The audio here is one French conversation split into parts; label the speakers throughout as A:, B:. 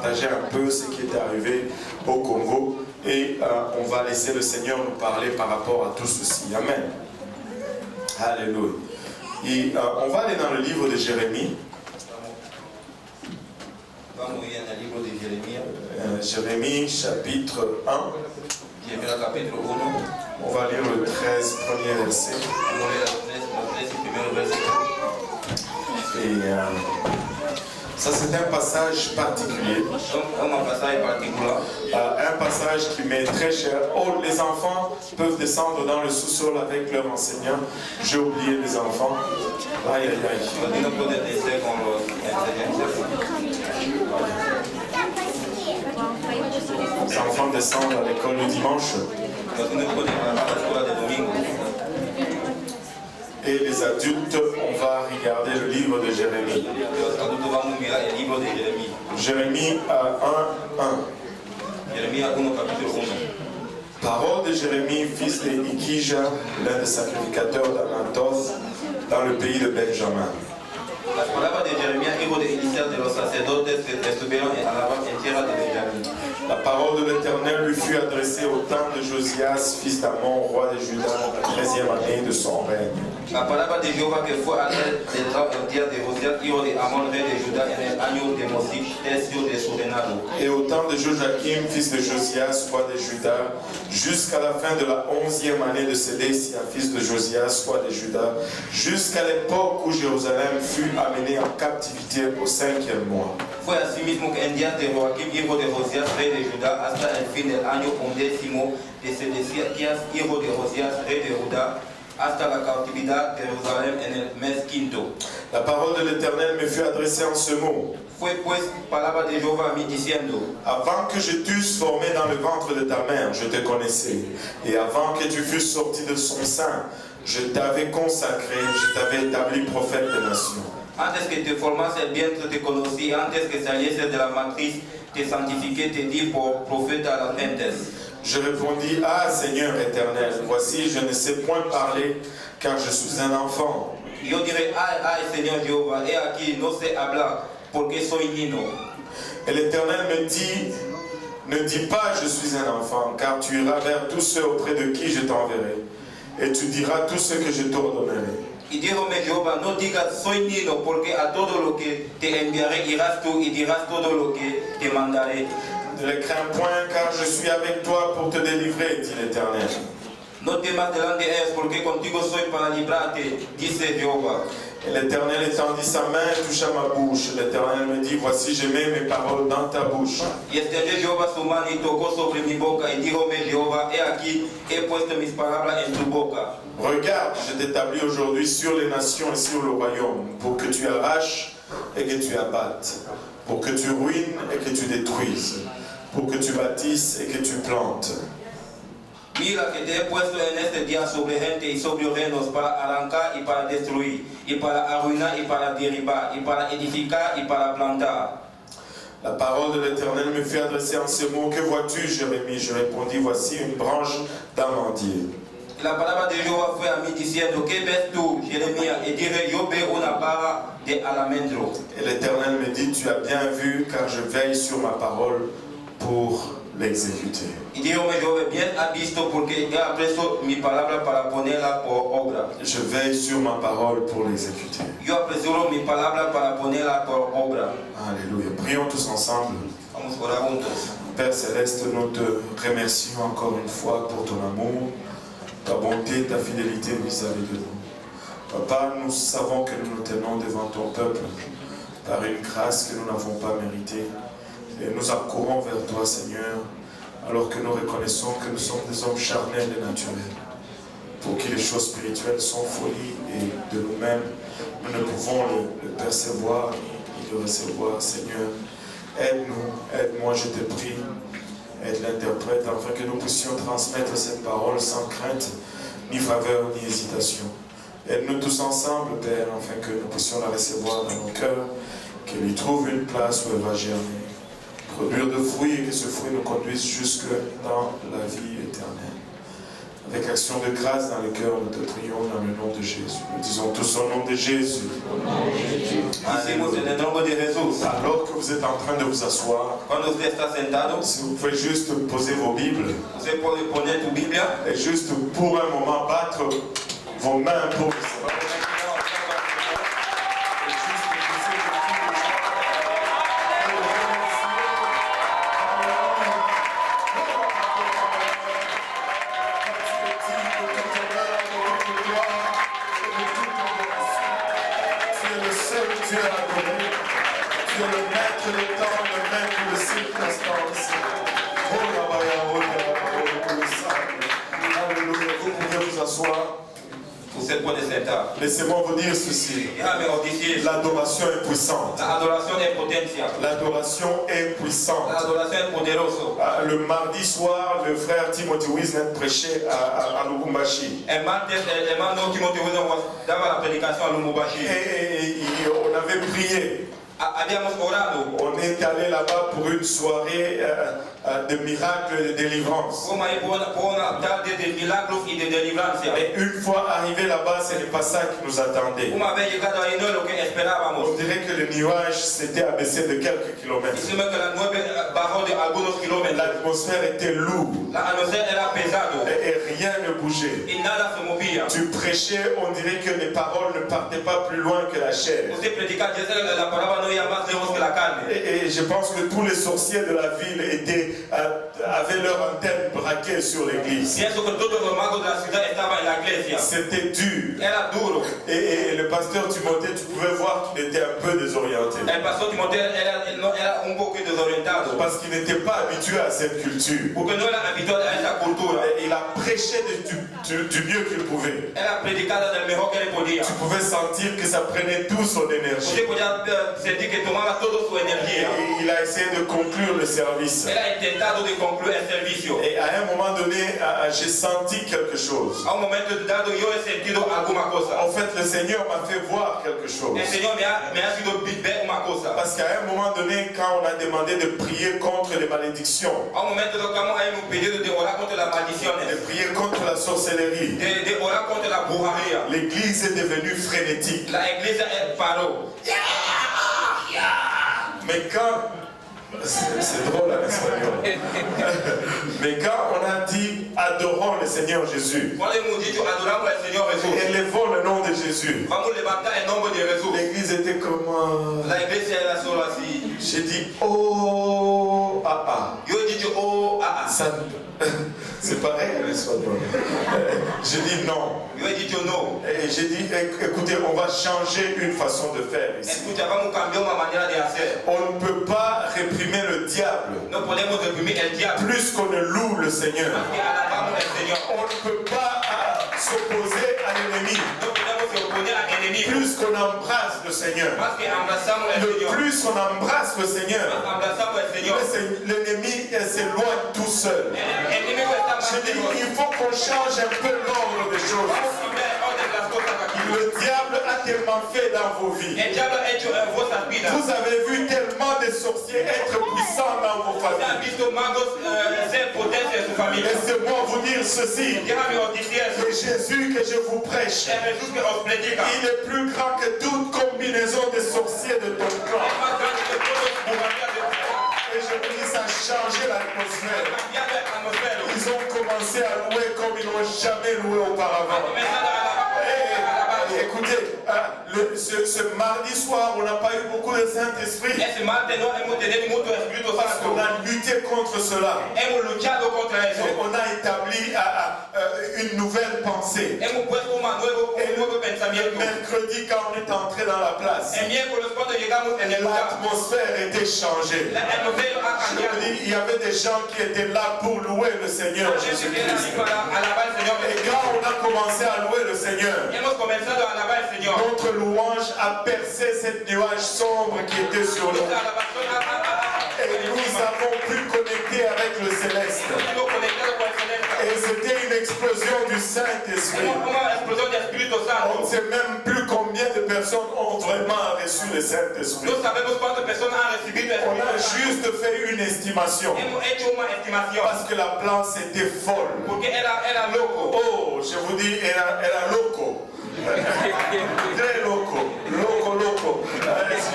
A: partager un peu ce qui est arrivé au Congo et on va laisser le Seigneur nous parler par rapport à tout ceci. Amen. Alléluia. Et on va aller dans le livre de Jérémie. Jérémie chapitre 1. On va lire le 13 premier verset. Et ça c'est un passage particulier. Un passage qui m'est très cher. Oh, les enfants peuvent descendre dans le sous-sol avec leur enseignant. J'ai oublié les enfants. Aïe aïe aïe. Les enfants descendent à l'école le dimanche. Et les adultes, on va regarder le livre de Jérémie. Jérémie 1:1. Parole de Jérémie, fils de Ikija, l'un des sacrificateurs d'Anatoth, dans le pays de Benjamin.
B: Las palabras de Jeremías, hijo de Eliseo, de los sacerdotes que estuvieron en tierra de Benjamín.
A: La parole de l'Éternel lui fut adressée au temps de Josias, fils d'Amon, roi de Juda, la 13e année de son règne.
B: La palabra de Jehová que fue a él el día de Josías, hijo de Amón, rey de Judá, en el año de Mosí, tercio de su reinado.
A: Et au temps de Joachim, fils de Josias, roi de Juda, jusqu'à la fin de la 11e année de Sédécia, fils de Josias, roi de Juda, jusqu'à l'époque où Jérusalem fut amenée en captivité au 5e mois.
B: Fue asimismo que en días de Joaquim, hijo de Josías, rey de Judá, hasta el fin del año 11º de Sedecías, hijo de Josías, rey de Judá, hasta la cautividad de Jerusalén en el mes quinto.
A: La parole de l'Éternel me fut adressée en ce mot.
B: Fue pues palabra de Jehová a mí diciendo:
A: Avant que je t'eusse formé dans le ventre de ta mère, je te connaissais. Et avant que tu fusses sorti de son sein, je t'avais consacré, je t'avais établi prophète des nations.
B: Antes que te formase el vientre te conocí, antes que salieses de la matriz te santifiqué, te di por profeta a las gentes.
A: Je répondis: Ah Seigneur éternel, voici je ne sais point parler, car je suis un enfant.
B: Yo diré: ay, ay, Señor Jehová, he aquí, no sé hablar, porque soy niño.
A: Et l'Éternel me dit: Ne dis pas je suis un enfant, car tu iras vers tous ceux auprès de qui je t'enverrai, et tu diras tout ce que je t'ordonnerai.
B: Y díjome Jehová: no digas soy niño, porque a todo lo que te enviaré irás tú y dirás todo lo que te mandaré.
A: Ne les crains point, car je suis avec toi pour te délivrer, dit l'Éternel.
B: No temas delante de ellos, porque contigo soy para librarte, dice Jehová.
A: Et l'Éternel étendit sa main et toucha ma bouche. L'Éternel me dit: Voici, je mets mes paroles dans ta bouche.
B: Y extendió Jehová su mano y tocó sobre mi boca, y díjome Jehová: he aquí, he puesto mis palabras en tu boca.
A: Regarde, je t'établis aujourd'hui sur les nations et sur le royaume, pour que tu arraches et que tu abattes, pour que tu ruines et que tu détruises, pour que tu bâtisses et que tu plantes.
B: Mira que te he puesto en este día sobre gente y sobre reinos, para arrancar y para destruir, y para arruinar y para derribar, y para edificar y para plantar.
A: La parole de l'Éternel me fut adressée en ce mot: Que vois-tu, Jérémie? Je répondis: Voici une branche d'amandier.
B: Y la palabra de Jehová fue a mí diciendo: ¿Qué ves tú, Jeremías? Y dije: yo veo una vara de almendro.
A: Et l'Éternel me dit: Tu as bien vu, car je veille sur ma parole pour l'exécuter.
B: Y díjome Jehová: bien ha visto, porque he apreso mi palabra para ponerla por obra.
A: Je veille sur ma parole pour l'exécuter.
B: Yo apresuro mi palabra para ponerla por obra.
A: Alléluia. Prions tous ensemble.
B: Vamos a orar juntos.
A: Père Céleste, nous te remercions encore une fois pour ton amour, ta bonté, ta fidélité vis-à-vis de nous. Papa, nous savons que nous nous tenons devant ton peuple par une grâce que nous n'avons pas méritée. Et nous accourons vers toi, Seigneur, alors que nous reconnaissons que nous sommes des hommes charnels et naturels, pour qui les choses spirituelles sont folie et de nous-mêmes, nous ne pouvons le percevoir ni le recevoir. Seigneur, aide-nous, aide-moi, je te prie, aide l'interprète, afin que nous puissions transmettre cette parole sans crainte, ni faveur, ni hésitation. Aide-nous tous ensemble, Père, afin que nous puissions la recevoir dans nos cœurs, qu'elle y trouve une place où elle va germer, produire de fruits et que ce fruit nous conduise jusque dans la vie éternelle. Avec action de grâce dans le cœur, nous te prions dans le nom de Jésus. Nous disons tous au nom de Jésus. Alors que vous êtes en train de vous asseoir, si vous pouvez juste poser vos Bibles et juste pour un moment battre vos mains pour Laissez-moi vous dire ceci. L'adoration est puissante. L'adoration est puissante. Le mardi soir, le frère Timothy Wisnet prêchait à Lubumbashi. Et on avait prié. On est allé là-bas pour une soirée de miracles et de délivrance. Et une fois arrivé là-bas, ce n'est pas ça qui nous attendait. On dirait que le nuage s'était abaissé de quelques kilomètres. L'atmosphère était lourde. Et rien ne bougeait. Tu prêchais, on dirait que les paroles ne partaient pas plus loin que la chair. Et je pense que tous les sorciers de la ville avaient leur antenne braquée sur l'église. C'était dur. Et le pasteur Timothée, tu pouvais voir qu'il était un peu désorienté. Parce qu'il n'était pas habitué à cette culture. Et il a prêché du mieux qu'il pouvait. Tu pouvais sentir que ça prenait tout son énergie. Et il a essayé de conclure le service. Et à un moment donné, j'ai senti quelque chose. En fait, le Seigneur m'a fait voir quelque chose. Parce qu'à un moment donné, quand on a demandé de prier contre les malédictions, de prier contre la sorcellerie, l'église est devenue frénétique. Mais quand, c'est drôle en espagnol, mais quand on a dit adorons le Seigneur Jésus, élevons le nom de Jésus, l'église était comme j'ai dit oh ça, c'est pareil en espagnol. J'ai dit non. Et j'ai dit écoutez, on va changer une façon de faire ici. On ne peut pas réprimer le diable plus qu'on ne loue le Seigneur. On ne peut pas s'opposer à l'ennemi plus qu'on embrasse le Seigneur. Le plus on embrasse le Seigneur, l'ennemi s'éloigne tout seul. Je dis, il faut qu'on change un peu l'ordre des choses. Le diable a tellement fait dans vos vies. Vous avez vu tellement de sorciers être puissants dans vos familles. Laissez-moi vous dire ceci. Que Jésus que je vous prêche, il est plus grand que toute combinaison de sorciers de ton clan. Et je vous dis, ça a changé l'atmosphère. Ils ont commencé à louer comme ils n'ont jamais loué auparavant. Écoutez, ce mardi soir, on n'a pas eu beaucoup de Saint-Esprit. Parce qu'on a lutté contre cela. On a établi une nouvelle pensée. Et mercredi, quand on est entré dans la place, l'atmosphère était changée. Je vous dis, il y avait des gens qui étaient là pour louer le Seigneur Jésus-Christ. Et quand on a commencé à louer le Seigneur, notre louange a percé cette nuage sombre qui était sur nous. Et nous avons pu connecter avec le céleste. Et c'était une explosion du Saint-Esprit. On ne sait même plus combien de personnes ont vraiment reçu le Saint-Esprit. On a juste fait une estimation. Parce que la place était folle. Oh, je vous dis, era loco. Très loco. Loco.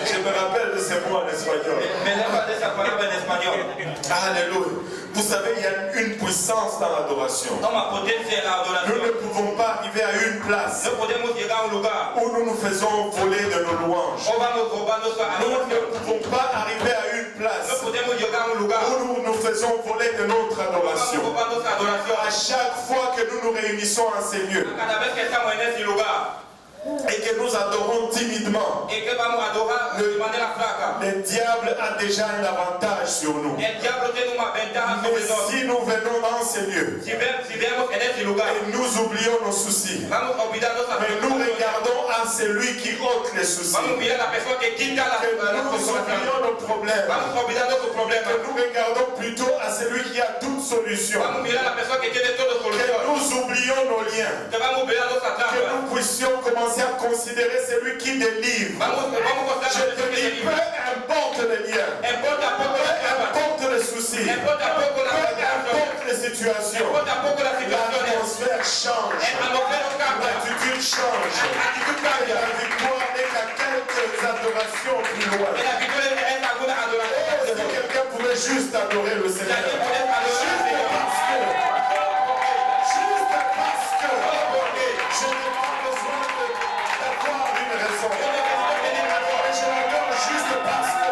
A: Je me rappelle de ces mots en espagnol. Alléluia. Vous savez, il y a une puissance dans l'adoration. Nous ne pouvons pas arriver à une place où nous nous faisons voler de nos louanges. Nous ne pouvons pas arriver à une place où nous nous faisons voler de notre adoration. À chaque fois que nous nous réunissons en ces lieux et que nous adorons timidement, le diable a déjà un avantage sur nous. Mais si nous venons dans ces lieux et nous oublions nos soucis, mais nous regardons à celui qui ôte les soucis, que nous oublions nos problèmes, que nous regardons plutôt à celui qui a toute solution, que nous oublions nos liens, que nous puissions commencer à considérer celui qui délivre. Je te dis, peu importe les liens, peu importe les soucis, peu importe les situations, l'atmosphère change, l'attitude change, et la victoire n'est qu'à quelques adorations plus loin. Oh, si quelqu'un pouvait juste adorer le Seigneur, juste parce que je n'ai pas besoin d'avoir une raison. Je l'adore juste parce que.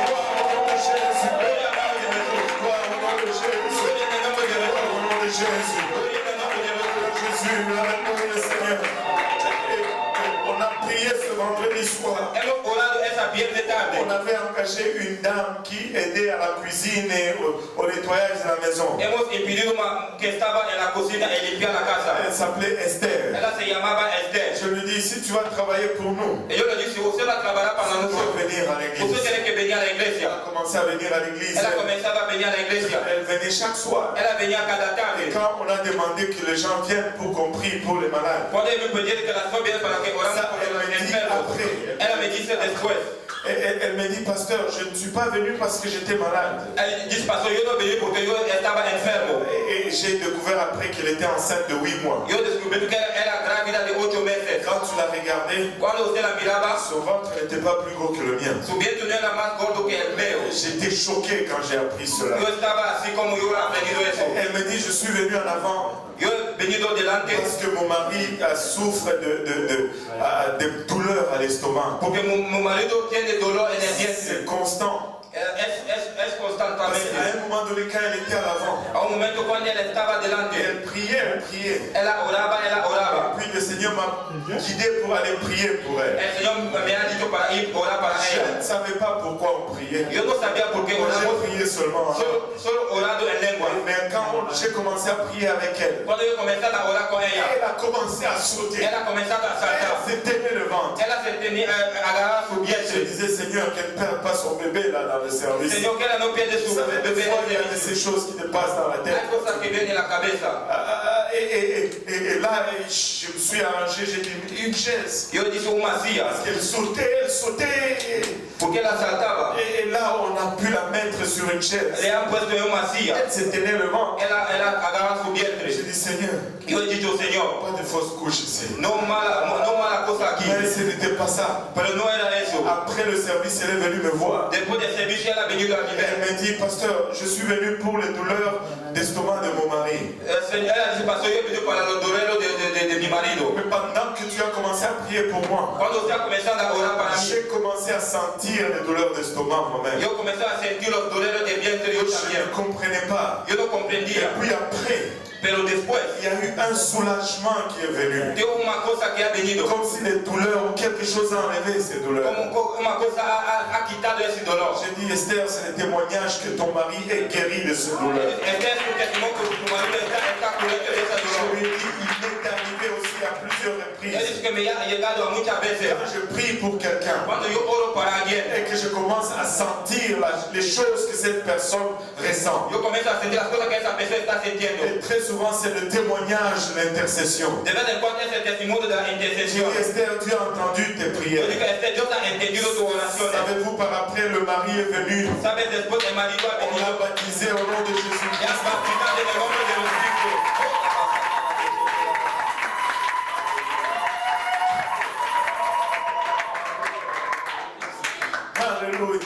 A: Gloire au nom de Jésus. Gloire au nom de Jésus. Gloire au nom de Jésus. Jésus, alléluia Seigneur. On a prié ce vendredi soir. On avait engagé une dame qui aidait à la cuisine et au nettoyage de la maison. Elle s'appelait Esther. Je lui dis, si tu vas travailler pour nous, tu vas venir à l'église. Elle a commencé à venir à l'église. Elle venait chaque soir. Et quand on a demandé que les gens viennent pour qu'on prie pour les malades, elle me dit après. Elle me dit, pasteur, je ne suis pas venu parce que j'étais malade. Et j'ai découvert après qu'elle était enceinte de 8 mois. Quand tu l'as regardée, son ventre n'était pas plus gros que le mien. J'étais choqué quand j'ai appris cela. Elle me dit, je suis venu en avant parce que mon mari souffre de douleurs à l'estomac. C'est constant. Parce qu'à un moment donné, quand elle était à l'avant, elle priait. Et puis le Seigneur m'a guidé pour aller prier pour elle. Je ne savais pas pourquoi on priait. J'ai prié seulement en langue. Mais quand j'ai commencé à prier avec elle, elle a commencé à sauter. Elle s'est tenue le ventre. Je disais, Seigneur, qu'elle ne perde pas son bébé là dans le service. Vous savez, des fois, il y a de ces choses qui te passent dans la tête. Et là, je me suis arrangé, j'ai dit une chaise. Parce qu'elle sautait. Et là, on a pu la mettre sur une chaise. Elle s'est tenue le ventre. J'ai dit, Seigneur, pas de fausse couche ici. Mais ce n'était pas ça. Après le service, elle est venue me voir. Elle m'a dit, pasteur, je suis venu pour les douleurs d'estomac de mon mari. Mais pendant que tu as commencé à prier pour moi, j'ai commencé à sentir les douleurs d'estomac moi-même. Je ne comprenais pas. Et puis après, il y a eu un soulagement qui est venu. Comme si les douleurs ou quelque chose a enlevé ces douleurs. J'ai dit, Esther, c'est le témoignage que ton mari est guéri de ces douleurs. Je lui ai dit, il est arrivé aussi à plusieurs reprises.
B: Ele disse que me ha llegado a muchas veces.
A: Quand je prie pour quelqu'un
B: Cuando yo oro para alguien,
A: et que je commence à sentir les choses que cette personne ressent.
B: yo comienzo a sentir las cosas que esa persona está sintiendo.
A: Et très souvent, c'est le témoignage de l'intercession.
B: De vez en cuando es el testimonio de la
A: Je
B: intercesión.
A: dis, Esther, Dieu a entendu tes
B: Yo
A: prières.
B: digo, Dios ha entendido tu oración.
A: Savez-vous, par après, le mari est venu.
B: Sabes, después el marido ha
A: On l'a
B: venido.
A: baptisé au nom de
B: Ya
A: Jésus-Christ.
B: bautizado en el nombre de Jesucristo.
A: Alléluia.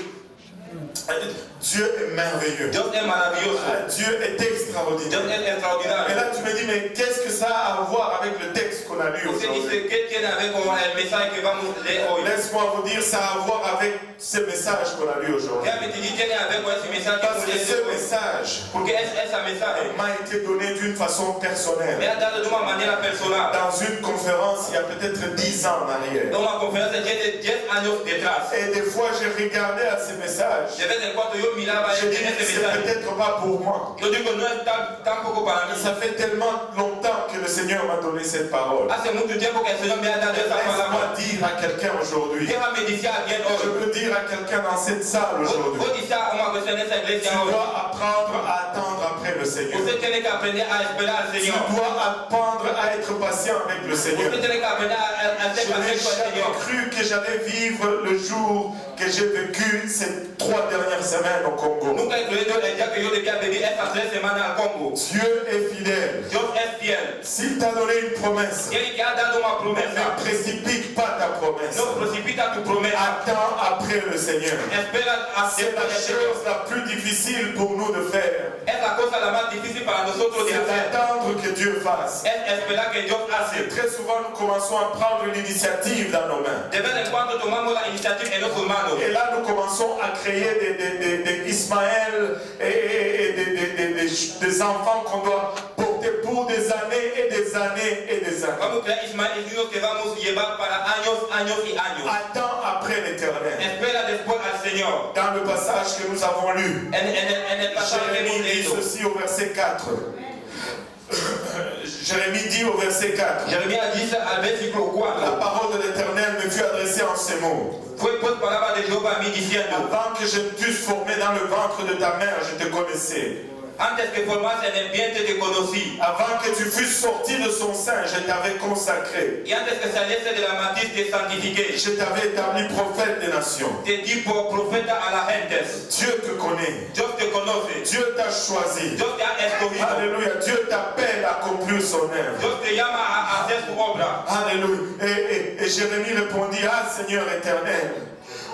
A: Dieu est merveilleux.
B: Dios es maravilloso.
A: Dieu est extraordinaire.
B: Dios es
A: Et
B: extraordinario.
A: là, tu me dis, mais qu'est-ce que ça a à voir avec le texte qu'on a lu
B: Usted
A: aujourd'hui?
B: dice, ¿qué tiene a ver con el mensaje que vamos a leer hoy?
A: Laisse-moi vous dire, ça a à voir avec ce message qu'on a lu aujourd'hui.
B: Déjame te decir, tiene a ver con ese mensaje que
A: Parce
B: vamos a
A: que
B: leer
A: ce
B: hoy.
A: message
B: Porque ese mensaje
A: m'a été donné d'une façon
B: me
A: personnelle.
B: ha dado de una manera personal.
A: Dans une conférence il y a peut-être 10 ans en arrière.
B: En una conferencia tiene 10 años detrás.
A: Et des fois, j'ai regardé à ces messages.
B: De vez en cuando yo miraba
A: Je dis,
B: en ese
A: c'est
B: mensaje.
A: peut-être pas pour moi.
B: Yo digo, no es tampoco para mí.
A: Ça fait tellement longtemps que le Seigneur m'a donné cette parole.
B: Hace mucho tiempo que el Señor me ha dado esa palabra.
A: Laisse-moi dire à quelqu'un aujourd'hui.
B: Déjame decir a alguien
A: Je
B: hoy.
A: peux dire à quelqu'un dans cette salle aujourd'hui.
B: Vos dices a una persona en esa
A: Tu
B: iglesia hoy.
A: dois apprendre à attendre après le Seigneur.
B: Usted tiene que aprender a esperar al
A: Tu
B: Señor.
A: dois apprendre à être patient avec le Seigneur.
B: Usted tiene que aprender a
A: Je
B: ser
A: n'ai
B: paciente con el
A: jamais
B: Señor.
A: cru que j'allais vivre le jour que j'ai vécu ces 3 dernières semaines au Congo.
B: Nunca he creído el día que yo debía vivir estas 3 semanas al Congo.
A: Dieu est fidèle.
B: Dios es fiel.
A: S'il t'a donné une promesse,
B: Él que ha dado una
A: ne
B: promesa.
A: précipite pas ta promesse.
B: No precipita tu promesa.
A: Attends après le Seigneur.
B: Espera a
A: C'est la chose la plus difficile pour nous de faire.
B: Es la cosa la más difícil para nosotros de
A: C'est
B: hacer.
A: d'attendre que Dieu fasse.
B: Es esperar que Dios
A: Et
B: hace.
A: très souvent, nous commençons à prendre l'initiative dans nos mains.
B: De vez en cuando tomamos la iniciativa en nuestras manos.
A: Et là, nous commençons à créer des Ismaël et des enfants qu'on doit porter pour des années et des années et des années.
B: Vamos a crear Ismael y niños que vamos a llevar para años, años y años.
A: Attends après l'Éternel.
B: Espera después al Señor.
A: Dans le passage que nous avons lu,
B: En el pasaje que hemos
A: Jérémie dit
B: leído.
A: ceci au verset 4. Jérémie dit au verset 4.
B: Jeremías dice al versículo
A: La
B: 4.
A: parole de l'Éternel me fut adressée en ces mots.
B: Fue pues palabra de Jehová a mí diciendo:
A: Avant que je ne puisse former dans le ventre de ta mère, je te connaissais.
B: Antes que formase en el vientre te conocí.
A: Avant que tu fusses sorti de son sein, je t'avais consacré.
B: Y antes que saliese de la matriz te santifiqué.
A: Je t'avais établi prophète des nations.
B: Te di por profeta a las gentes.
A: Dieu te connaît.
B: Dios te conoce.
A: Dieu t'a choisi.
B: Dios te ha escogido.
A: Alléluia. Dieu t'appelle à accomplir son œuvre.
B: Dios te llama a hacer su obra.
A: Alléluia. Et Jérémie répondit: Ah Seigneur éternel,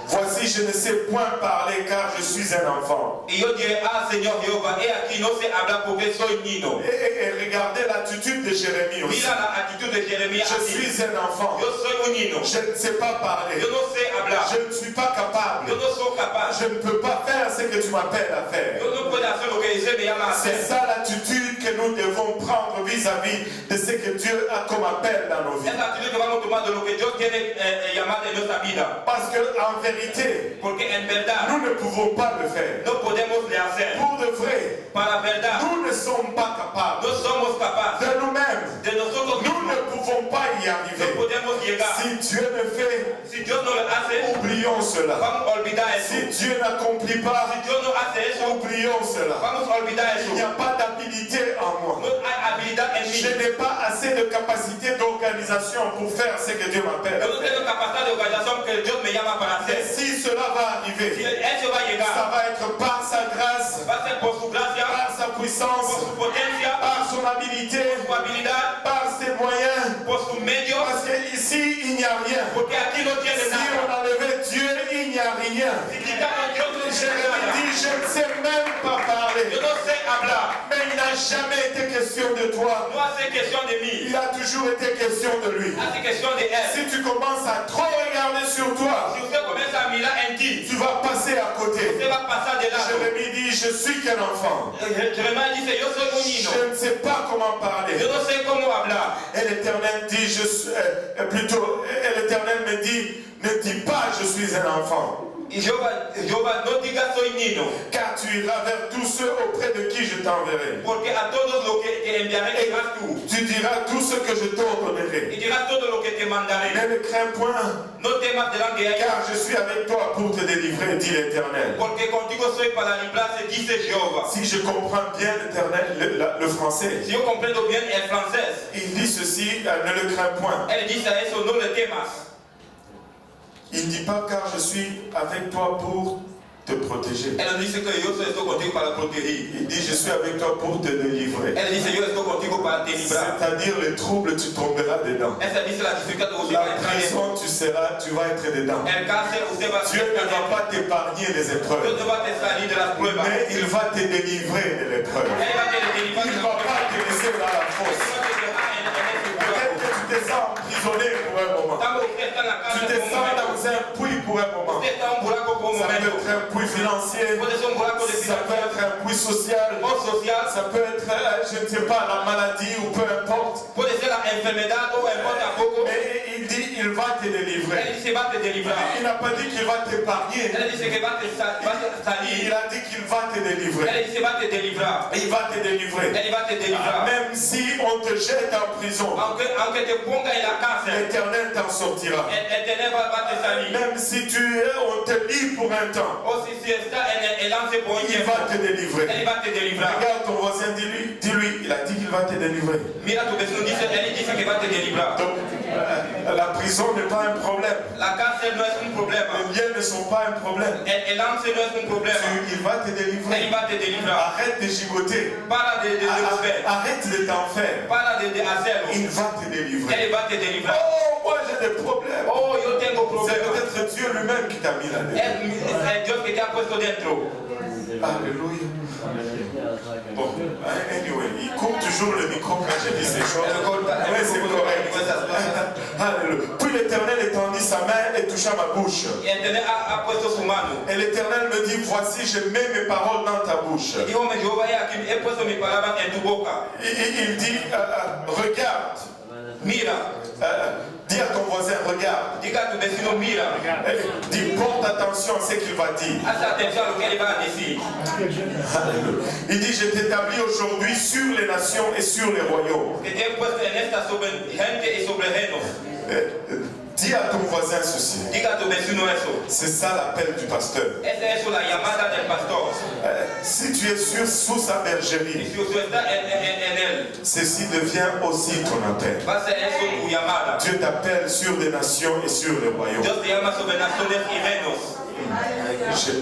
A: voici je ne sais point parler car je suis un enfant.
B: Y yo diré: Ah, Señor Jehová, he aquí no sé hablar porque soy niño.
A: Et regardez l'attitude de Jérémie aussi.
B: Mira la actitud de Jeremías
A: Je
B: así.
A: suis un enfant.
B: Yo soy un niño.
A: Je ne sais pas parler.
B: Yo no sé hablar.
A: Je ne suis pas capable.
B: Yo no soy capaz.
A: Je ne peux pas faire ce que tu m'appelles à faire.
B: Yo no puedo hacer lo que Dios me llama a
A: C'est
B: hacer.
A: ça l'attitude que nous devons prendre vis-à-vis de ce que Dieu a comme appel dans nos vies.
B: Es la actitud que vamos a tomar de lo que Dios tiene llamado en nuestra vida.
A: Parce qu'en vérité,
B: Porque en verdad
A: nous ne pouvons pas le faire.
B: no podemos le hacer.
A: Pour de vrai,
B: Para verdad
A: nous ne sommes pas capables
B: no somos capaces
A: de nous-mêmes.
B: de nosotros
A: Nous
B: mismos.
A: ne pouvons pas y
B: No
A: arriver.
B: podemos llegar.
A: Si Dieu le fait,
B: Si Dios no lo hace,
A: oublions cela.
B: vamos a olvidar
A: Si
B: eso.
A: Dieu n'accomplit pas,
B: Si Dios no hace eso,
A: oublions cela.
B: vamos a olvidar
A: Il n'y
B: eso.
A: a pas d'habilité en moi.
B: No hay habilidad en mí.
A: Je n'ai pas assez de capacité d'organisation pour faire ce que Dieu m'appelle
B: Yo
A: à
B: no
A: faire.
B: tengo capacidad de organización que Dios me llama para
A: Et
B: hacer.
A: si cela va
B: Si
A: arriver,
B: eso va a
A: ça
B: llegar,
A: va être par sa grâce,
B: va a ser por su gracia,
A: par sa
B: por
A: puissance,
B: su potencia,
A: par son habilité,
B: por su habilidad,
A: par ses moyens.
B: por sus medios,
A: Parce qu'ici, il n'y a rien.
B: porque aquí no tiene
A: Si on
B: nada.
A: enlevait Dieu, il n'y a rien.
B: Si quitamos Dios, no tiene
A: Jérémie
B: nada.
A: dit, je ne sais même pas parler.
B: Yo no sé hablar.
A: Mais il n'a jamais été question de toi.
B: No hace cuestión de mí,
A: Il a toujours été question de lui.
B: hace cuestión de él.
A: Si tu commences à trop regarder sur toi,
B: Si usted comienza a mirar en ti,
A: tu vas passer à côté.
B: usted va a pasar de lado.
A: Jérémie dit, je suis qu'un enfant.
B: Jeremías dice: Yo soy un niño.
A: Je ne sais pas comment parler.
B: Yo no sé cómo hablar.
A: Et l'Éternel dit, l'Éternel me dit, ne dis pas, je suis un enfant.
B: Jehová, no digas soy niño,
A: car tu iras vers tous ceux auprès de qui je t'enverrai.
B: porque a todos lo que te enviaré dirás tú.
A: Tu diras tout ce que je t'ordonnerai.
B: Y dirás todo lo que te mandaré.
A: Ne le crains point,
B: No temas delante de ella,
A: car je suis avec toi pour te délivrer, dit l'Éternel.
B: porque contigo soy para librarse, dice Jehová.
A: Si je comprends bien l'Éternel, le français,
B: Si yo comprendo bien el francés,
A: il dit ceci, ne le crains point.
B: él dice a eso, no le temas.
A: Il ne dit pas car je suis avec toi pour te protéger.
B: Él dice que yo estoy contigo para proteger.
A: Il dit je suis avec toi pour te délivrer.
B: Él dice yo estoy contigo para te librar.
A: C'est-à-dire les troubles, tu tomberas dedans.
B: Esa dice la dificultad que usted
A: La
B: va a entrar en.
A: prison, tu vas être dedans.
B: El cárcel, usted va a
A: Dieu ne va pas t'épargner des
B: Dios
A: épreuves,
B: te va a salir de las pruebas.
A: mais il va te délivrer de l'épreuve.
B: Él va a te
A: Il
B: delivar
A: ne
B: de
A: va
B: la
A: pas
B: prueba.
A: te laisser dans la fosse.
B: Él va a te dejar en ese
A: Peut-être
B: juego.
A: que tu te sens emprisonné pour un moment.
B: Estamos usted está en la
A: Tu
B: cárcel
A: te
B: por un
A: sens
B: momento.
A: dans un puits pour un moment.
B: Usted está en un buraco por un
A: Ça peut
B: momento.
A: être un puits financier,
B: Puede ser un buraco de
A: ça peut être un puits social,
B: o social.
A: ça peut être, je ne sais pas, la maladie ou peu importe.
B: Puede ser la enfermedad o el poco a poco.
A: Mais il dit, il va te délivrer.
B: Él dice va a te délivrar.
A: Il n'a pas dit qu'il va t'épargner.
B: Él dice que va a salir.
A: Il a dit qu'il va te délivrer.
B: Él dice va a te délivrar.
A: Il va te délivrer.
B: Él va a te délivrar.
A: Même si on te jette en prison,
B: Aunque te ponga en la cárcel,
A: l'Éternel t'en sortira.
B: el tener va a te salir.
A: Même si on te lie pour un temps,
B: O si está en el lance por un
A: il
B: tiempo,
A: va te délivrer.
B: él va a te délivrar.
A: Regarde ton voisin, dis-lui, il a dit qu'il va te délivrer.
B: Mira tu vecino, él dice que va a te délivrar.
A: Donc, la prison n'est pas un problème.
B: La cárcel no es un problema.
A: Les liens ne sont pas un problème.
B: El lance no es un problema.
A: Il va te délivrer.
B: Él va a te délivrar.
A: Arrête de gigoter.
B: Para de hacer.
A: Arrête de t'en faire.
B: Para de hacerlo.
A: Il va te délivrer.
B: Él va a te délivrar.
A: Oh, moi j'ai des problèmes.
B: Oh, yo tengo
A: C'est
B: problemas.
A: peut-être Dieu lui-même qui t'a mis là-dedans.
B: Es Dios que te ha puesto dentro.
A: Alléluia. Bon, anyway, il coupe toujours le micro quand je dis ces choses. Oui, c'est correct. Alléluia. Puis l'Éternel étendit sa main et toucha ma bouche.
B: Y entender ha puesto su mano.
A: Et l'Éternel me dit, voici, je mets mes paroles dans ta bouche.
B: Y dijo, Jehová, aquí he puesto mi palabra en tu boca.
A: Il dit, regarde.
B: Mira.
A: Dis à ton voisin, regarde.
B: Diga a tu vecino, mira.
A: Dis, porte attention à ce qu'il va dire.
B: Haz atención a lo que él va a decir.
A: Alléluia. Il dit, je t'établis aujourd'hui sur les nations et sur les royaumes.
B: Que te he puesto en esta sobre gente y sobre reinos.
A: Dis à ton voisin ceci.
B: Diga a tu vecino eso.
A: C'est ça l'appel du pasteur.
B: Esa es la llamada del pastor.
A: Si tu es sous sa
B: Y
A: bergerie,
B: si usted está en él,
A: ceci devient aussi ton appel.
B: va a ser eso tu llamada.
A: Dieu t'appelle sur des nations et sur les royaumes.
B: Dios te llama sobre naciones y reinos.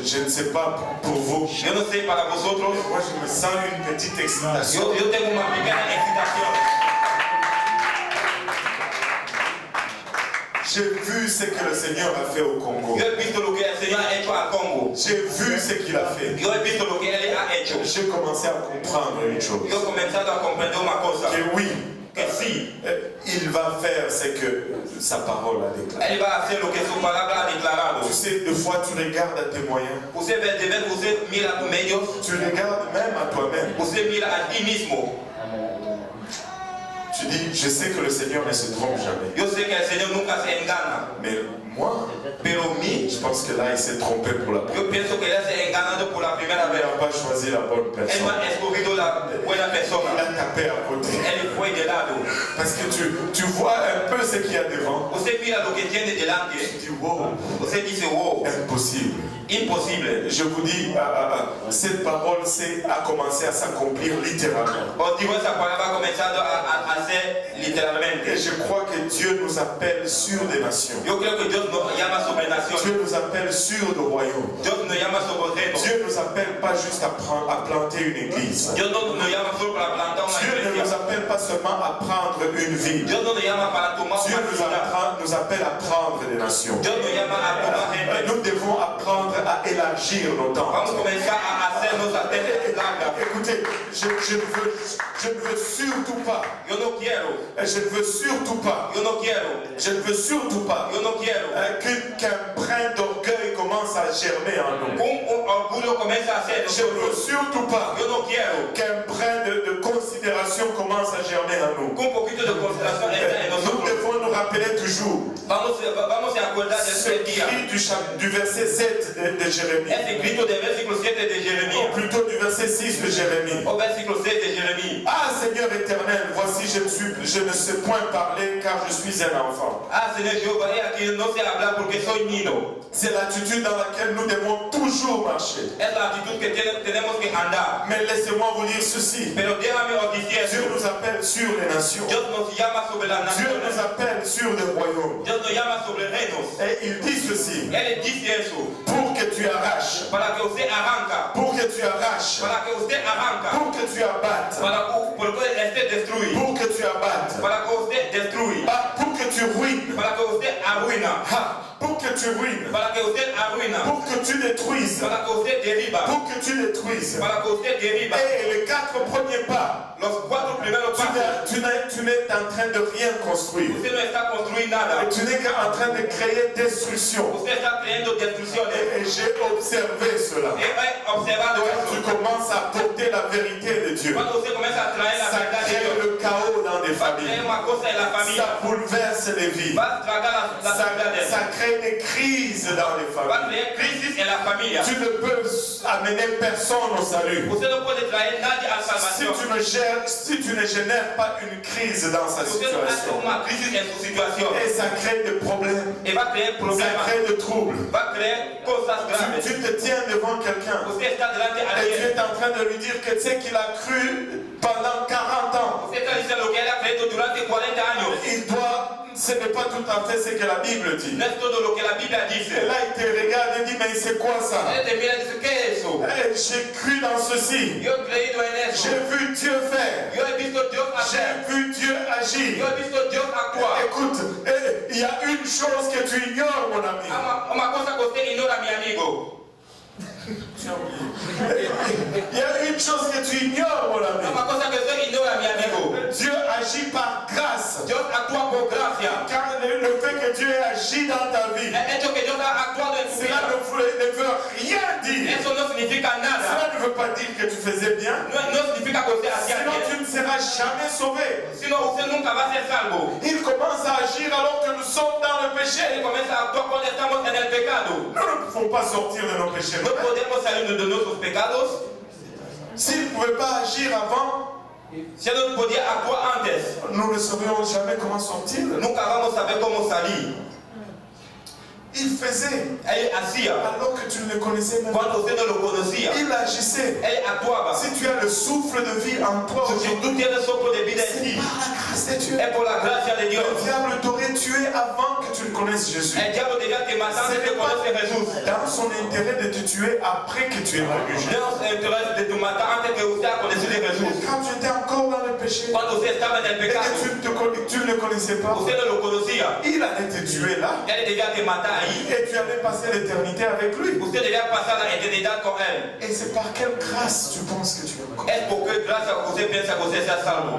A: Je ne sais pas pour vous.
B: Yo no sé para vosotros.
A: Moi, je me sens une petite excitation.
B: Yo tengo una pequeña excitación.
A: J'ai vu ce que le Seigneur a fait au Congo.
B: Yo he visto lo que el Señor ha hecho al Congo.
A: J'ai vu ce qu'il a fait.
B: Yo he visto lo que él ha hecho.
A: J'ai commencé à comprendre une chose.
B: Yo he comenzado a comprender una cosa.
A: Que oui,
B: Que sí,
A: il va faire ce que sa parole a déclaré.
B: él va a hacer lo que su palabra ha declarado.
A: Tu sais, des fois tu regardes à tes moyens.
B: Usted mira a tus medios.
A: Tu regardes même à toi-même.
B: Usted mira a ti mismo.
A: Tu dis, je sais que le Seigneur ne se trompe jamais.
B: Yo sé que el Señor nunca se engana.
A: Mais moi,
B: Pero mí,
A: je pense que là, il s'est trompé pour la première
B: yo pienso que él se ha enganado por la primera
A: fois. Il
B: vez.
A: n'a pas choisi la bonne
B: Él
A: personne.
B: no ha escogido la buena
A: Il
B: persona.
A: a tapé à côté.
B: Él fue de lado.
A: Parce que tu vois un peu ce qu'il y a devant.
B: Usted mira lo que tiene delante.
A: Tu dis, wow,
B: Usted dice, wow,
A: impossible.
B: imposible.
A: Je vous dis, cette parole a commencé à s'accomplir littéralement.
B: Os digo, esa palabra ha comenzado a hacer
A: Et
B: literalmente.
A: je crois que Dieu nous appelle sur des nations.
B: Yo creo que Dios nos llama sobre naciones.
A: Dieu nous appelle sur des royaumes.
B: Dios nos llama sobre reinos.
A: Dieu ne nous appelle pas juste à planter une église.
B: Dios no nos llama solo para plantar una
A: Dieu ne nous
B: iglesia.
A: appelle pas seulement à prendre une ville.
B: Dios no nos llama para tomar
A: Dieu
B: una ciudad.
A: nous appelle à prendre des nations.
B: Dios nos llama a tomar gente.
A: Nous devons apprendre à élargir nos temps.
B: Vamos a comenzar a hacernos a tener larga.
A: Écoutez, je ne veux surtout pas,
B: Yo no quiero,
A: je ne veux surtout pas,
B: yo no quiero,
A: je ne veux surtout pas
B: yo no quiero
A: qu'un brin d'orgueil commence à germer en nous.
B: orgullo comienza a ser.
A: Je ne veux surtout pas
B: Yo no quiero
A: qu'un brin de considération commence à germer en nous.
B: que un poquito de consideración esté en
A: Nous
B: nosotros.
A: devons nous rappeler toujours
B: Vamos a acordar de
A: ce
B: este día.
A: cri du verset 7 de Jérémie,
B: Ese grito del versículo 7 de
A: ou
B: Jeremías.
A: plutôt du verset 6 de Jérémie.
B: O versículo 6 de Jeremías.
A: Ah Seigneur éternel, voici je ne sais point parler car je suis un enfant.
B: Ah, Señor Jehová, he aquí no sé hablar porque soy niño.
A: C'est l'attitude dans laquelle nous devons toujours marcher.
B: Es la actitud que tenemos que andar.
A: Mais laissez-moi vous dire ceci.
B: Pero déjame os decir
A: Dieu
B: eso.
A: nous appelle sur les nations.
B: Dios nos llama sobre las
A: Dieu
B: naciones.
A: nous appelle sur les royaumes.
B: Dios nos llama sobre reinos.
A: Et il dit ceci.
B: Él dice eso.
A: Pour que tu arraches.
B: Para que usted arranca.
A: Pour que tu arraches.
B: Para que usted arranca.
A: Pour que tu abattes.
B: Para que usted destruye.
A: Pour que tu abattes.
B: Para que usted destruye.
A: Ah, pour que tu ruines.
B: Para que usted arruina.
A: Ah, pour que tu ruines.
B: Para que usted arruina.
A: Pour que tu détruises.
B: Para que usted derriba.
A: Pour que tu détruises.
B: Para que usted derriba.
A: Et les 4 premiers pas,
B: Los 4 primeros pasos.
A: tu n'es en train de rien construire.
B: Usted no está construyendo nada.
A: Tu n'es qu'en train de créer destruction.
B: Usted está creando destrucciones.
A: Et j'ai observé cela.
B: He observado
A: Tu
B: eso.
A: commences à porter la vérité de Dieu.
B: Cuando usted comienza a traer la
A: Ça
B: verdad de
A: crée
B: Dios,
A: le chaos dans des
B: va a crear
A: familles.
B: una cosa en la familia.
A: Ça bouleverse les vies.
B: Va a tragar la verdad.
A: Ça crée des crises dans les
B: Va a
A: familles.
B: crear crisis en la familia.
A: Tu ne peux amener personne au salut.
B: Usted no puede traer nadie a salvación.
A: Si tu ne génères pas une crise dans sa
B: Usted no hace
A: situation.
B: una crisis en su situación.
A: Et ça crée des problèmes.
B: Y va a crear
A: Ça
B: problemas.
A: crée des troubles.
B: Va a crear cosas graves.
A: Tu te tiens devant quelqu'un
B: Usted está delante de
A: et tu
B: alguien.
A: es en train de lui dire que tu sais qu'il a cru pendant 40 ans.
B: Usted está diciendo lo que él ha creído durante 40 años.
A: Il doit, ce n'est pas tout à fait ce que la Bible dit.
B: No es todo lo que la Biblia
A: Et
B: dice.
A: là, il te regarde et dit, mais c'est quoi ça?
B: Él te mira y dice, ¿qué es eso?
A: Eh, j'ai cru dans ceci.
B: Yo he creído en eso.
A: J'ai vu Dieu faire.
B: Yo he visto Dios hacer.
A: J'ai vu Dieu agir.
B: Yo he visto Dios actuar.
A: Écoute, il y a une chose que tu ignores, mon ami.
B: Una cosa que usted ignora, mi amigo.
A: Il y a une chose que tu ignores, mon ami.
B: Una cosa que usted ignora, mi amigo.
A: Dieu agit par grâce.
B: Dios actúa por gracia.
A: Car le fait que Dieu agit dans ta vie,
B: El hecho que Dios ha actuado en tu
A: cela
B: vida,
A: ne veut rien dire.
B: eso no significa nada.
A: Cela ne veut pas dire que tu faisais bien.
B: No significa que usted hacía
A: Sinon,
B: bien.
A: tu ne seras jamais sauvé.
B: Sino usted nunca va a ser salvo.
A: Il commence à agir alors que nous sommes dans le
B: Él
A: péché.
B: comienza a actuar cuando estamos en el pecado.
A: Nous ne pouvons pas sortir de nos péchés.
B: No podemos salir de nuestros pecados.
A: S'il ne pouvait pas agir avant,
B: Si él no podía actuar antes,
A: nous ne saurions jamais comment sortir.
B: nunca vamos a ver cómo salir.
A: Il faisait
B: Él hacía
A: alors que tu ne le connaissais même pas.
B: cuando usted no lo conocía.
A: Il agissait.
B: Él actuaba.
A: Si tu as le souffle de vie en toi
B: Si
A: aujourd'hui,
B: tú tienes soplo de vida en
A: c'est
B: ti,
A: par la grâce de Dieu.
B: es por la gracia de Dios.
A: Le diable t'aurait tué avant que tu ne connaisses Jésus.
B: El diablo debía te matar
A: Ce
B: antes de
A: n'est pas
B: conocer Jesús.
A: dans son intérêt de te tuer après que tu aies connu Jésus.
B: Dios interesa de tu matar antes que usted ha conocido a Jesús.
A: Quand tu étais encore dans le péché
B: Cuando usted estaba en el
A: et
B: pecado,
A: que tu ne le connaissais pas,
B: usted no lo conocía.
A: il allait te tuer là
B: Él debía te matar ahí.
A: et tu allais passer l'éternité avec lui.
B: Usted debía pasar la eternidad con él.
A: Et c'est par quelle grâce tu penses que tu es encore?
B: Es porque gracias a usted piensa que usted sea salvo.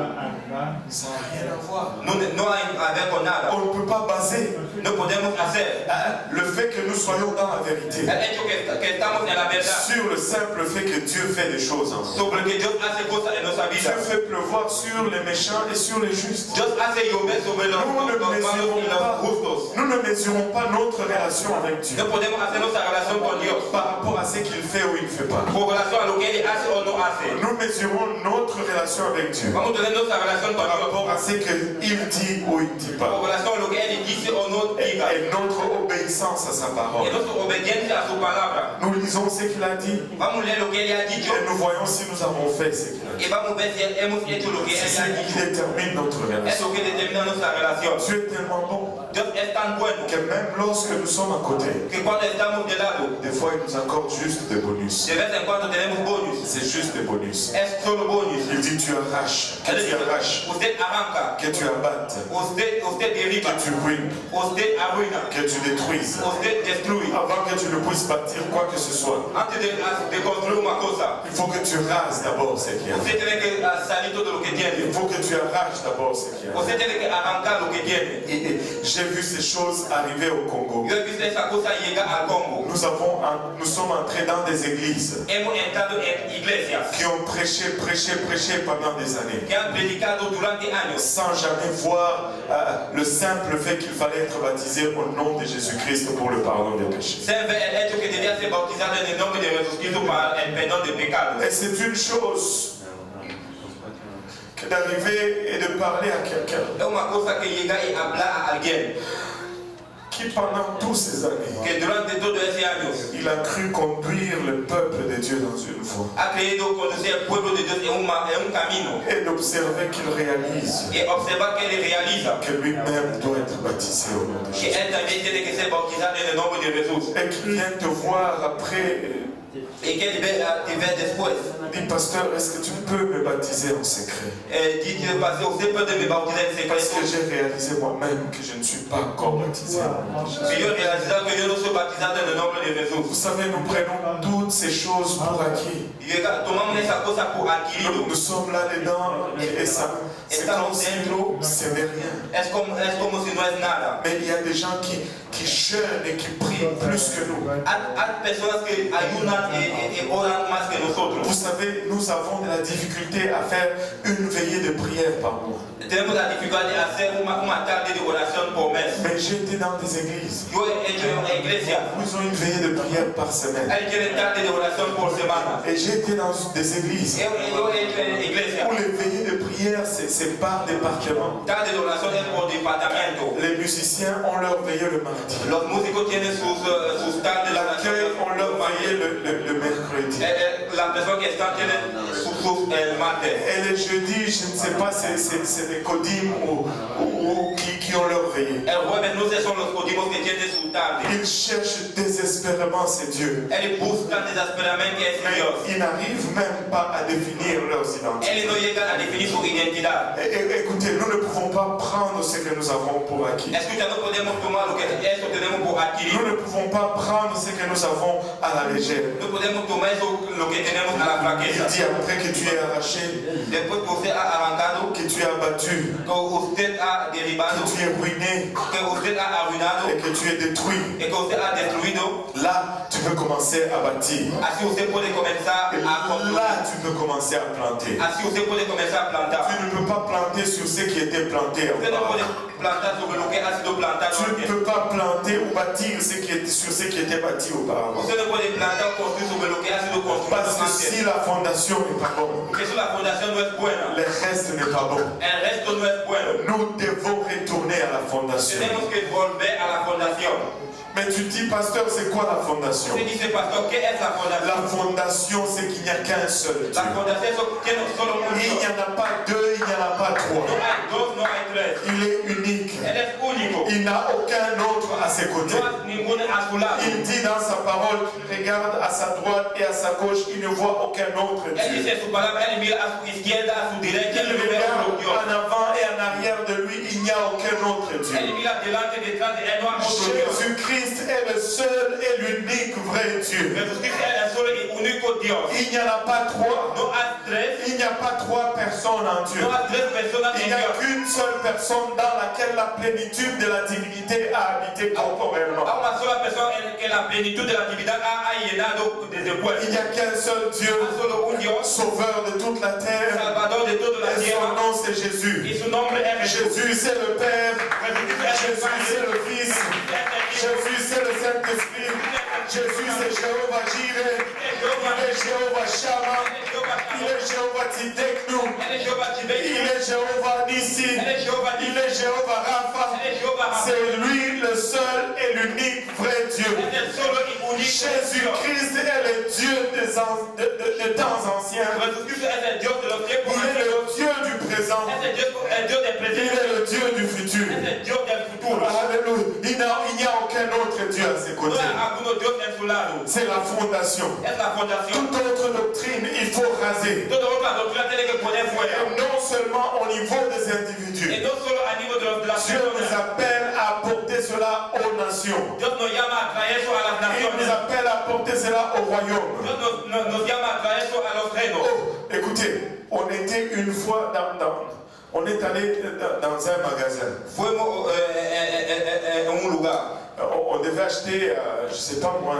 A: Ça n'a rien à voir.
B: No hay a ver con nada.
A: On ne peut pas baser
B: No podemos hacer
A: le fait que nous soyons dans la vérité
B: el hecho que estamos en la verdad
A: sur le simple fait que Dieu fait des choses en nous.
B: sobre que Dios hace cosas en nuestra
A: Dieu
B: vida.
A: fait pleuvoir sur les méchants et sur les justes.
B: Dios hace llover sobre los malos y los justos.
A: Nous ne mesurons pas notre relation avec Dieu
B: No podemos hacer nuestra relación con Dios
A: par rapport à ce qu'il fait ou il ne fait pas.
B: por relación a lo que Él hace o no hace.
A: Nous mesurons notre relation avec Dieu
B: Vamos a tener nuestra relación con
A: par
B: Dios
A: rapport à ce qu'il dit ou il ne dit
B: por
A: pas.
B: relación a lo que Él dice o no diga.
A: Et notre obéissance à sa
B: Y
A: parole.
B: nuestra obediencia a su palabra.
A: Nous lisons ce qu'il a dit
B: Vamos a leer lo que Él ha dicho
A: et nous voyons si nous avons fait ce qu'il a dit.
B: y vamos a ver si hemos hecho lo que
A: C'est
B: Él
A: ce
B: ha
A: qui
B: dicho.
A: détermine notre
B: Es
A: relation.
B: lo que determina nuestra relación.
A: Dieu est tellement bon
B: Dios es tan bueno
A: que même lorsque nous sommes à côté,
B: que cuando estamos de lado,
A: des fois il nous accorde juste des bonus.
B: de vez en cuando tenemos bonus.
A: C'est juste des bonus.
B: Es solo bonus.
A: Il dit tu arraches, que
B: Él
A: tu
B: dice,
A: arraches,
B: usted arranca,
A: que tu abattes,
B: usted derriba,
A: que tu ruines,
B: usted arruina,
A: que tu détruises,
B: usted destruye.
A: avant que tu ne puisses bâtir quoi que ce soit.
B: Antes de construir una cosa,
A: Il faut que tu rases d'abord ce qu'il y a.
B: usted tiene que salir todo lo que tiene.
A: Il faut que tu arraches d'abord ce qu'il y a.
B: Usted tiene que arrancar lo que tiene.
A: Et j'ai vu ces choses arriver au Congo.
B: Yo he visto esa cosa llegar al Congo.
A: nous sommes entrés dans des églises
B: hemos entrado en iglesias
A: qui ont prêché pendant des années,
B: que han predicado durante años
A: sans jamais voir le simple fait qu'il fallait être baptisé au nom de Jésus-Christ pour le pardon des péchés.
B: sin ver el hecho que debía ser bautizado en el nombre de Jesucristo para el perdón de pecados.
A: Et c'est une chose que d'arriver et de parler à quelqu'un
B: Es una cosa que llega y habla a alguien
A: qui pendant toutes ces années,
B: que durante todos esos años
A: il a cru conduire le peuple de Dieu dans une voie
B: ha creído conducir al pueblo de Dios en un camino
A: et d'observer qu'il réalise
B: y observar que él realiza
A: que lui-même doit être baptisé au nom de
B: que
A: Jésus.
B: él también tiene que ser bautizado en el nombre de Jesús
A: Et qu'il vient te voir après,
B: y que él te ve después.
A: dit pasteur, est-ce que tu peux me baptiser en secret?
B: Dit pastor, usted puede me bautizar en
A: Parce que
B: secreto.
A: j'ai réalisé moi-même que je ne suis pas encore baptisé.
B: Si yo he realizado que yo no soy bautizado en el nombre de
A: Vous
B: Jesús.
A: savez, nous prenons toutes ces choses pour acquis.
B: Y tomamos esa cosa por adquirido.
A: Nous sommes là-dedans et ça, c'est comme si c'était rien.
B: Es como si no es nada.
A: Mais il y a des gens qui jeûnent et qui prient plus que nous.
B: Hay personas que ayunan y oran más que nosotros.
A: Vous savez, nous avons de la difficulté à faire une veillée de prière par mois.
B: Tenemos la dificultad de hacer una tarde de oración por mes.
A: Mais j'ai été dans des églises
B: Yo he hecho en la iglesia.
A: où ils ont une veillée de prière par semaine.
B: Hay que tarde de oración por semana.
A: Et j'ai été dans des églises
B: Yo he hecho en la iglesia.
A: où les veillées de prière, c'est par département.
B: Tarde de oración es por departamento.
A: Les musiciens ont leur veillée le mardi.
B: Los músicos tienen sus tardes de
A: L'accueil
B: oración
A: ont leur veillée le mercredi.
B: La persona que está tienen sus el martes.
A: Et les jeudis, je ne sais pas, c'est des codimes ou qui ont leur veillée.
B: El jueves no sé son los códigos que tienen su tarde.
A: Ils cherchent désespérément ces dieux.
B: Ellos buscan desesperadamente a ese
A: Mais
B: Dios.
A: ils n'arrivent même pas à définir leurs identités.
B: Ellos no llegan a definir su identidad.
A: Écoutez, nous ne pouvons pas prendre ce que nous avons pour acquis.
B: Escucha, no podemos tomar lo que eso tenemos por adquirir.
A: Nous ne pouvons pas prendre ce que nous avons à la légère.
B: No podemos tomar eso lo que tenemos a la
A: Il
B: flaqueza.
A: dit après que tu es arraché,
B: Después que usted ha arrancado,
A: que tu es abattu,
B: que usted ha derribado,
A: que tu es ruiné
B: que usted ha arruinado,
A: et que tu es détruit.
B: y que usted ha destruido,
A: Là, tu peux commencer à bâtir.
B: así usted puede comenzar
A: Et
B: a construir.
A: là, tu peux commencer à planter.
B: Así usted puede comenzar a plantar.
A: Tu ne peux pas planter sur ce qui était planté
B: Usted no
A: auparavant.
B: puede plantar sobre lo que ha sido plantado
A: Tu ne
B: antes.
A: peux pas planter ou bâtir sur ce qui était bâti auparavant.
B: Usted no puede plantar o construir sobre lo que ha sido construido
A: Parce que
B: antes.
A: si la fondation n'est pas bonne,
B: Porque si la fundación no es buena,
A: le reste n'est pas bon.
B: el resto no es bueno.
A: Nous devons retourner à la fondation.
B: Tenemos que volver a la fundación.
A: Mais tu dis, pasteur, c'est quoi la fondation?
B: Usted dice, pastor, ¿qué es la fundación?
A: La fondation, c'est qu'il n'y a qu'un seul Dieu.
B: La fundación tiene solo un
A: Il n'y
B: Dios.
A: en a pas deux, il n'y en a pas
B: No
A: trois.
B: hay dos, no hay tres.
A: Il est unique.
B: Él es único.
A: Il n'a aucun autre à ses côtés.
B: No hay ninguno a su lado.
A: Il dit dans sa parole qu'il regarde à sa droite et à sa gauche, il ne voit aucun autre
B: Él
A: Dieu.
B: dice su palabra, él mira a su izquierda, a su derecha,
A: Il
B: él no ve a
A: regarde
B: otro Dios.
A: en avant et en arrière de lui, il n'y a aucun autre
B: Él
A: Dieu.
B: mira delante, detrás de él, no hay otro Dios.
A: Jésus-Christ est le seul et l'unique vrai Dieu.
B: Jesucristo es el solo y único Dios.
A: Il n'y en a pas trois.
B: No hay tres,
A: Il n'y a pas trois personnes en Dieu.
B: no hay tres personas
A: Il
B: en
A: n'y a
B: Dios.
A: qu'une seule personne dans laquelle la plénitude de la divinité a habité corporellement.
B: A una sola persona en que la plenitud de la divinidad ha llenado desde el pueblo.
A: Il n'y a qu'un seul Dieu,
B: Hay solo un Dios,
A: sauveur de toute la terre.
B: Salvador de toda la
A: Et son
B: tierra,
A: nom c'est Jésus.
B: y su nombre es Jesús.
A: Jésus c'est le Père.
B: Jesucristo es el
A: Jésus
B: Padre,
A: c'est le Fils.
B: es el Hijo,
A: Jésus c'est le Saint-Esprit. Jésus c'est Jéhovah Jireh. Il est Jéhovah Shammah. Il est Jéhovah Tideknu.
B: él es Jehová
A: Il
B: Tibet,
A: est Jéhovah Nissi.
B: él es Jehová
A: Il est Jéhovah Rapha.
B: él es Jehová Rafa,
A: C'est lui le seul et l'unique vrai Dieu.
B: es el solo y único Dios.
A: Jésus-Christ est le Dieu des temps anciens.
B: Jesucristo es el Dios de los tiempos
A: Il est
B: antiguos,
A: le Dieu du présent.
B: es el Dios del
A: Il
B: presente,
A: est le Dieu du futur.
B: es el Dios del futuro.
A: Alléluia. Il n'y a aucun autre Dieu à ses
B: No
A: côtés.
B: hay alguno Dios en su lado,
A: C'est la fondation.
B: es la fundación.
A: Toute autre doctrine, il faut raser.
B: Toda otra doctrina tiene que poner
A: Et
B: fuera,
A: non seulement au niveau des
B: y
A: individus.
B: no solo a nivel de las
A: Dieu nous
B: personas.
A: appelle à apporter cela aux nations.
B: Dios nos llama a traer eso a las
A: Il nous
B: naciones.
A: appelle à apporter cela au royaume.
B: Dios nos llama a traer eso a los reinos.
A: Oh, écoutez, on était une fois on est allé dans un magasin.
B: Fuimos en un lugar.
A: On on devait acheter, je sais pas moi,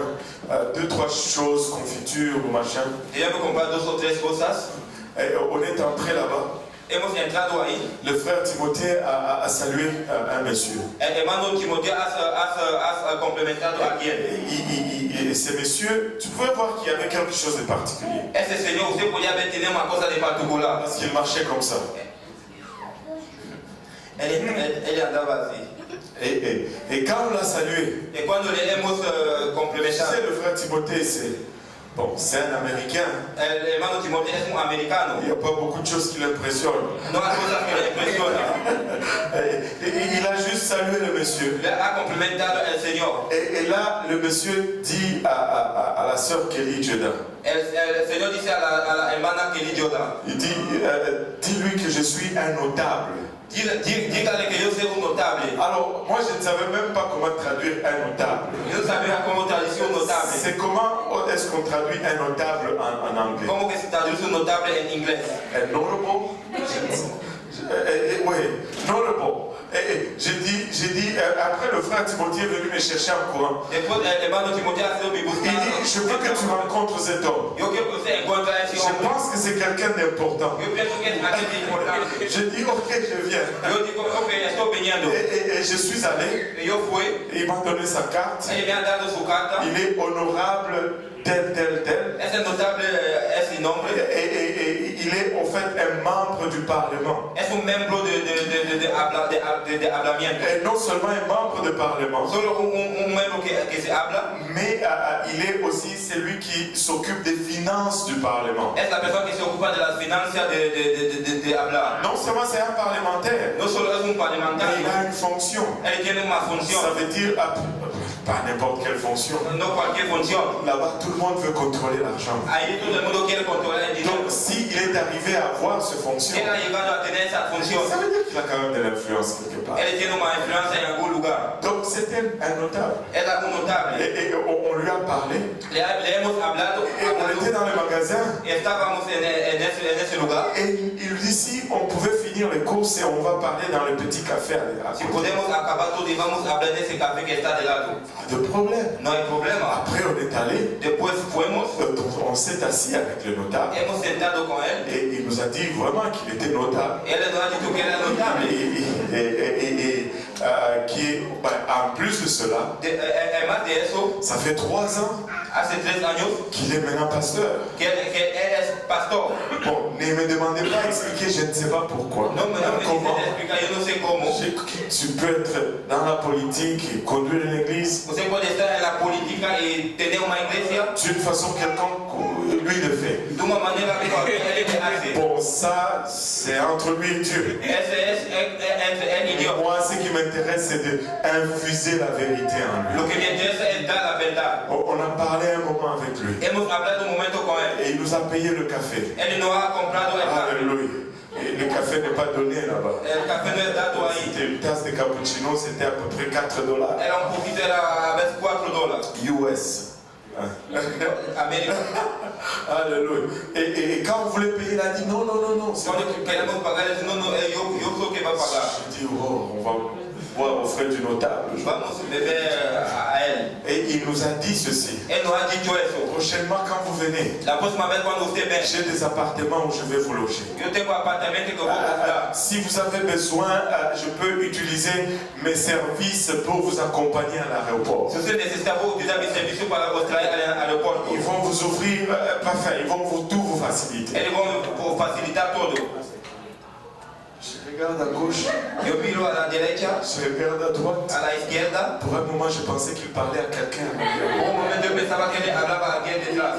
A: 2-3 choses, confiture ou machin.
B: Teníamos que comprar 2 o 3 cosas.
A: Et on est entré là-bas.
B: Hemos entrado ahí.
A: Le frère Timothée a salué un monsieur.
B: El hermano Timoteo has complementado a alguien.
A: Et ce monsieur, tu pouvais voir qu'il y avait quelque chose de particulier.
B: Ese señor, usted podía ver, tenía una cosa de particular.
A: Parce qu'il marchait comme ça.
B: Él andaba así.
A: Et quand on l'a salué,
B: Y cuando le hemos
A: tu
B: complementado,
A: sais, le frère Timothée, c'est un Américain.
B: el hermano Timoteo es un americano.
A: Il n'y a pas beaucoup de choses qui l'impressionnent.
B: No hay cosas que le impresionan.
A: Il a juste salué le monsieur.
B: Le ha complementado el Señor.
A: Et là, le monsieur dit à la sœur Kelly Jordan,
B: El Señor dice a la hermana Kelly Jordan,
A: il dit, dis-lui que je suis un notable.
B: dígale que yo soy un notable.
A: Alors, moi, je ne savais même pas comment traduire un notable.
B: Yo no sabía cómo traducir un notable.
A: C'est comment est-ce qu'on traduit un notable en anglais?
B: ¿Cómo que se traduce un notable en inglés?
A: Un notable? Oui, notable. J'ai dit, après le frère Timothée est venu me chercher en courant.
B: Después el hermano Timoteo ha sido mi
A: Il
B: buscado.
A: dit, je veux que tu rencontres cet homme.
B: Yo quiero que usted encuentre a ese
A: Je
B: hombre.
A: pense que c'est quelqu'un d'important.
B: Yo pienso que es alguien importante.
A: Je dis, ok, je viens.
B: Yo digo, ok, estoy viniendo.
A: Et je suis allé,
B: Y yo fui,
A: il m'a donné sa carte.
B: él me ha dado su carta.
A: Il est honorable tel.
B: Es el notable, es el nombre.
A: Et il est en fait un membre du Parlement.
B: Es un miembro de hablamiento.
A: Et non seulement un membre du Parlement,
B: Solo un miembro que se habla.
A: mais il est aussi celui qui s'occupe des finances du Parlement.
B: Es la persona que se ocupa de las finanzas de hablar.
A: Non seulement c'est un parlementaire,
B: No solo es un
A: mais il
B: parlamentario,
A: a une fonction.
B: él tiene una
A: Ça
B: función.
A: veut dire pas n'importe quelle fonction.
B: No cualquier función.
A: Là-bas, tout le monde veut contrôler l'argent.
B: Ahí todo el mundo quiere controlar el dinero.
A: Donc, s'il est arrivé à avoir cette fonction,
B: Él ha llegado a tener esa función.
A: ça veut dire qu'il a quand même de l'influence quelque part.
B: Él tiene una influencia en algún lugar.
A: Donc, c'était un notable.
B: Era un notable.
A: Et on lui a parlé.
B: Le hemos hablado.
A: Et on était dans le magasin.
B: Estábamos en ese lugar.
A: Et il dit si on pouvait finir les courses et on va parler dans le petit café à
B: Si
A: côté.
B: podemos acabar todo y vamos a hablar de ese café que está de lado.
A: Pas de problème.
B: No hay problema.
A: Après, on est allé.
B: Después fuimos,
A: On s'est assis avec le notable.
B: hemos sentado con él.
A: Et il nous a dit vraiment qu'il était notable.
B: Él nos ha dicho que era notable.
A: En plus de cela,
B: Además de eso,
A: ça fait 3 ans
B: hace 3 años
A: qu'il est maintenant pasteur.
B: que él es pastor.
A: Bon, ne me demandez pas à expliquer, je ne sais pas pourquoi.
B: No me
A: Comment
B: explica, yo no sé cómo.
A: tu peux être dans la politique et conduire une église
B: Usted puede estar en la política y tener una iglesia
A: d'une façon quelconque, lui le fait.
B: de una manera que él le hace.
A: Bon, ça, c'est entre lui et Dieu.
B: Ese es entre él y Dios.
A: Moi, ce qui m'intéresse, c'est d'infuser la vérité en lui.
B: Lo que me interesa es dar la verdad.
A: On a parlé un moment avec lui.
B: Hemos hablado un momento con él.
A: Et il nous a payé le café.
B: Él nos ha comprado el café.
A: Alléluia. Et le café n'est pas donné là-bas.
B: El café no es dado ahí.
A: C'était une tasse de cappuccino, c'était à peu près $4.
B: Era un poquito, era a veces $4.
A: US.
B: América.
A: Alléluia. Et quand on voulait payer, il a dit non. c'est
B: Cuando
A: moi qui paye.
B: queremos pagar, él dice, no, yo soy que va a pagar.
A: Je dis, oh, on va boire au frais du notable.
B: Vamos a beber a él.
A: Et il nous a dit ceci.
B: Él nos ha dicho eso.
A: Prochainement, quand vous venez,
B: La próxima vez cuando usted venga,
A: j'ai des appartements où je vais vous loger.
B: yo tengo apartamento que voy a comprar.
A: Si vous avez besoin, je peux utiliser mes services pour vous accompagner à l'aéroport.
B: Si usted necesita, voy a utilizar mi servicio para os traer al aeropuerto.
A: Ils vont vous ouvrir, ils vont tout vous faciliter.
B: Ellos van a facilitar todo.
A: Je regarde à gauche,
B: Yo miro a la derecha,
A: je regarde à droite.
B: a la izquierda.
A: Pour un moment, je pensais qu'il parlait à quelqu'un.
B: Por un momento yo pensaba que él hablaba a alguien detrás.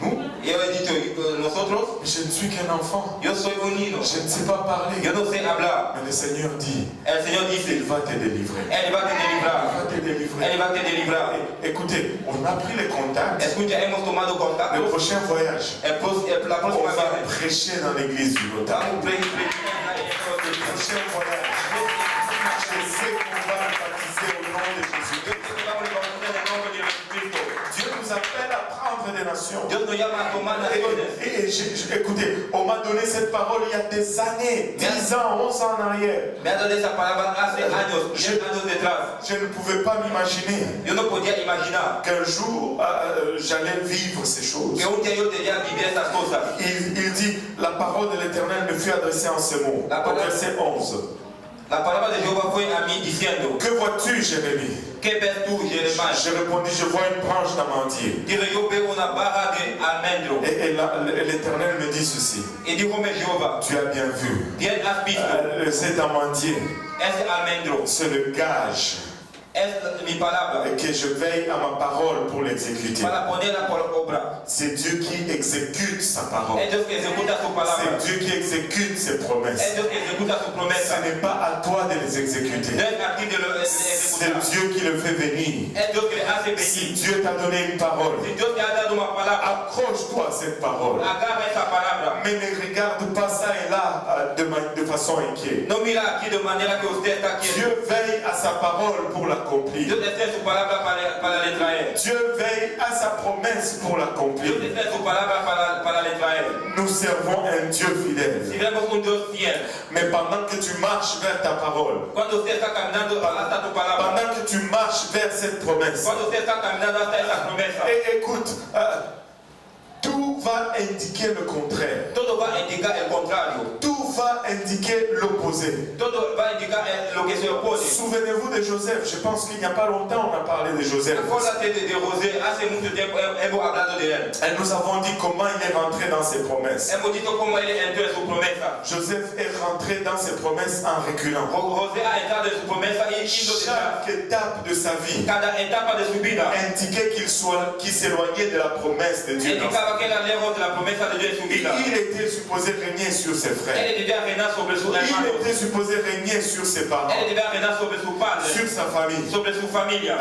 A: Nous,
B: Y yo he dicho, nosotros,
A: je ne suis qu'un enfant.
B: yo soy un niño.
A: Je ne sais pas parler.
B: Yo no sé hablar.
A: Mais le Seigneur dit,
B: El Señor dice,
A: il va te délivrer.
B: Él va a te
A: Il
B: librar.
A: va te délivrer.
B: Él va a te librar.
A: Écoutez, on a pris les contacts.
B: Escucha, hemos tomado
A: Le
B: contacto.
A: prochain voyage,
B: La
A: on
B: próxima
A: va
B: vez
A: prêcher dans l'église du notable.
B: vamos a predicar.
A: Le prochain voyage, je sais qu'on va le baptiser au nom de Jésus. Dieu nous appelle à prendre des nations.
B: Dios nos llama a tomar naciones.
A: Écoutez, on m'a donné cette parole il y a des années, 10 ans, 11 ans en arrière.
B: Me ha dado esa palabra hace años, 10 años detrás.
A: Je ne pouvais pas m'imaginer
B: Yo no podía imaginar
A: qu'un jour j'allais vivre ces choses.
B: que un día yo debía vivir estas cosas.
A: Il dit, la parole de l'Éternel me fut adressée en ce mot. Au verset 11.
B: La palabra de Jehová fue a mí diciendo,
A: Que vois-tu, Jérémie?
B: ¿qué ves tú, Jeremías?
A: Je répondis, je vois une branche d'amandier.
B: Digo, yo veo una barra de almendro.
A: Et l'Éternel me dit ceci.
B: Y díjome Jehová,
A: Tu as bien vu.
B: bien has visto,
A: Cet amandier,
B: ese almendro
A: c'est le gage
B: es mi palabra
A: que je veille à ma parole pour l'exécuter.
B: para ponerla por obra.
A: C'est Dieu qui exécute sa parole.
B: Es Dios que ejecuta su palabra.
A: C'est Dieu qui exécute ses
B: Es
A: promesses.
B: Dios que ejecuta su
A: Ce
B: promesa.
A: n'est pas à toi de les exécuter.
B: No es a ti de lo
A: C'est
B: ejecutar.
A: Dieu qui le fait venir.
B: Es Dios que le hace
A: Si
B: venir.
A: Dieu t'a donné une parole,
B: Si Dios te ha dado una palabra,
A: accroche-toi à cette parole.
B: agarra esa palabra.
A: Mais ne regarde pas ça et là de façon inquiète.
B: No mira aquí de manera que usted está aquí.
A: Dieu veille à sa parole pour l'accomplir.
B: Dios está en su palabra para le traer.
A: Dieu veille à sa promesse pour l'accomplir.
B: Dios está en su palabra para le traer.
A: Nous servons un Dieu
B: Si
A: fidèle.
B: vemos un Dios fiel,
A: Mais pendant que tu marches vers ta parole,
B: cuando usted está caminando hasta tu palabra,
A: pendant que tu marches vers cette promesse,
B: cuando usted está caminando hasta esa promesa,
A: et écoute, tout va indiquer le contraire.
B: todo va a indicar el contrario.
A: Tout va indiquer l'opposé.
B: Todo va a indicar lo que se opone.
A: Souvenez-vous de Joseph. Je pense qu'il n'y a pas longtemps, on a parlé de Joseph.
B: Acuérdate de José, hace mucho tiempo hemos hablado de él.
A: Et nous avons dit comment il est rentré dans ses promesses.
B: Hemos dicho cómo él entró en su promesa.
A: Joseph est rentré dans ses promesses en reculant.
B: José ha entrado en su promesa y yendo detrás.
A: Chaque étape de sa vie
B: Cada etapa de su vida
A: indiquait qu'il s'éloignait de la promesse de Dieu.
B: indicaba que era lejos de la promesa de Dios en su vida.
A: Il était supposé régner sur ses frères.
B: Él debía reinar sobre sus hermanos.
A: Il était supposé régner sur ses parents,
B: Él debía reinar sobre su padre,
A: sur sa famille.
B: sobre su familia.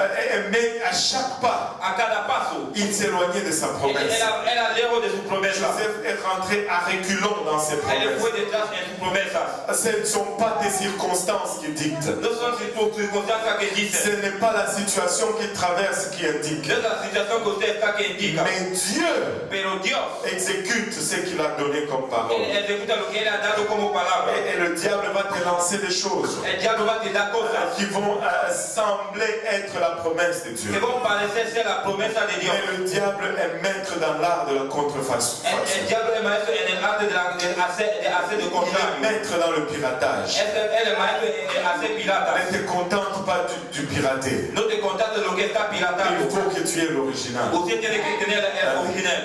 A: Mais à chaque pas,
B: A cada paso,
A: il s'éloignait de sa promesse.
B: era lejos de su promesa.
A: Joseph est rentré à reculons dans ses
B: Él
A: promesses.
B: fue detrás en su promesa.
A: Ce ne sont pas des circonstances qui dictent.
B: No son circunstancias que
A: Ce
B: dicen.
A: n'est pas la situation qu'il traverse qui indique.
B: No es la situación que usted está que indica.
A: Mais Dieu
B: Pero Dios,
A: exécute ce qu'il a donné comme parole.
B: Él ejecuta lo que Él ha dado como palabra.
A: Et le diable va te lancer des choses
B: El diablo va a te dar cosas
A: qui vont sembler être la promesse de Dieu.
B: que vão parecer ser la promesa de Dios.
A: Mais le diable est maître dans l'art de la contrefaçon.
B: El diablo es maestro en el arte de hacer de
A: Il est
B: contrario.
A: maître dans le piratage.
B: Él es maestro en hacer pirata.
A: Ne te contente pas du pirater.
B: No te contaste lo que está piratando.
A: Il faut que tu aies l'original.
B: Usted tiene que tener el original.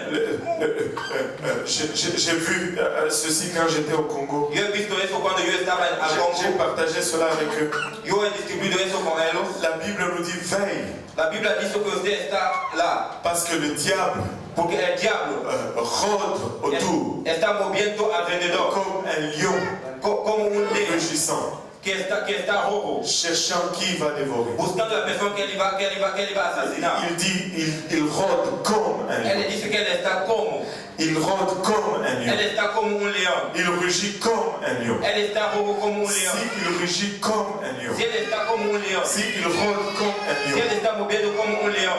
A: J'ai vu ceci quand j'étais au Congo.
B: Yo he visto eso cuando yo estaba en
A: J'ai
B: Congo.
A: partagé cela avec eux.
B: Yo he distribuido eso con ellos.
A: La Bible nous dit veille,
B: La Biblia dice que usted está là
A: parce que le diable
B: porque el diablo
A: rôde autour
B: está moviendo alrededor
A: comme un lion
B: como un león
A: rugissant,
B: que está rojo,
A: cherchant qui va dévorer.
B: buscando a la persona que él iba a asesinar.
A: Il dit, il rôde comme un
B: Él
A: lion.
B: dice que él está como,
A: Il rôde comme un
B: él
A: lion.
B: está como un león.
A: Il rugit comme un lion.
B: Él está rojo como un
A: Si
B: león.
A: il rugit comme un lion,
B: Si él está como un león,
A: si il rôde comme un
B: si
A: lion,
B: él está moviendo como un león,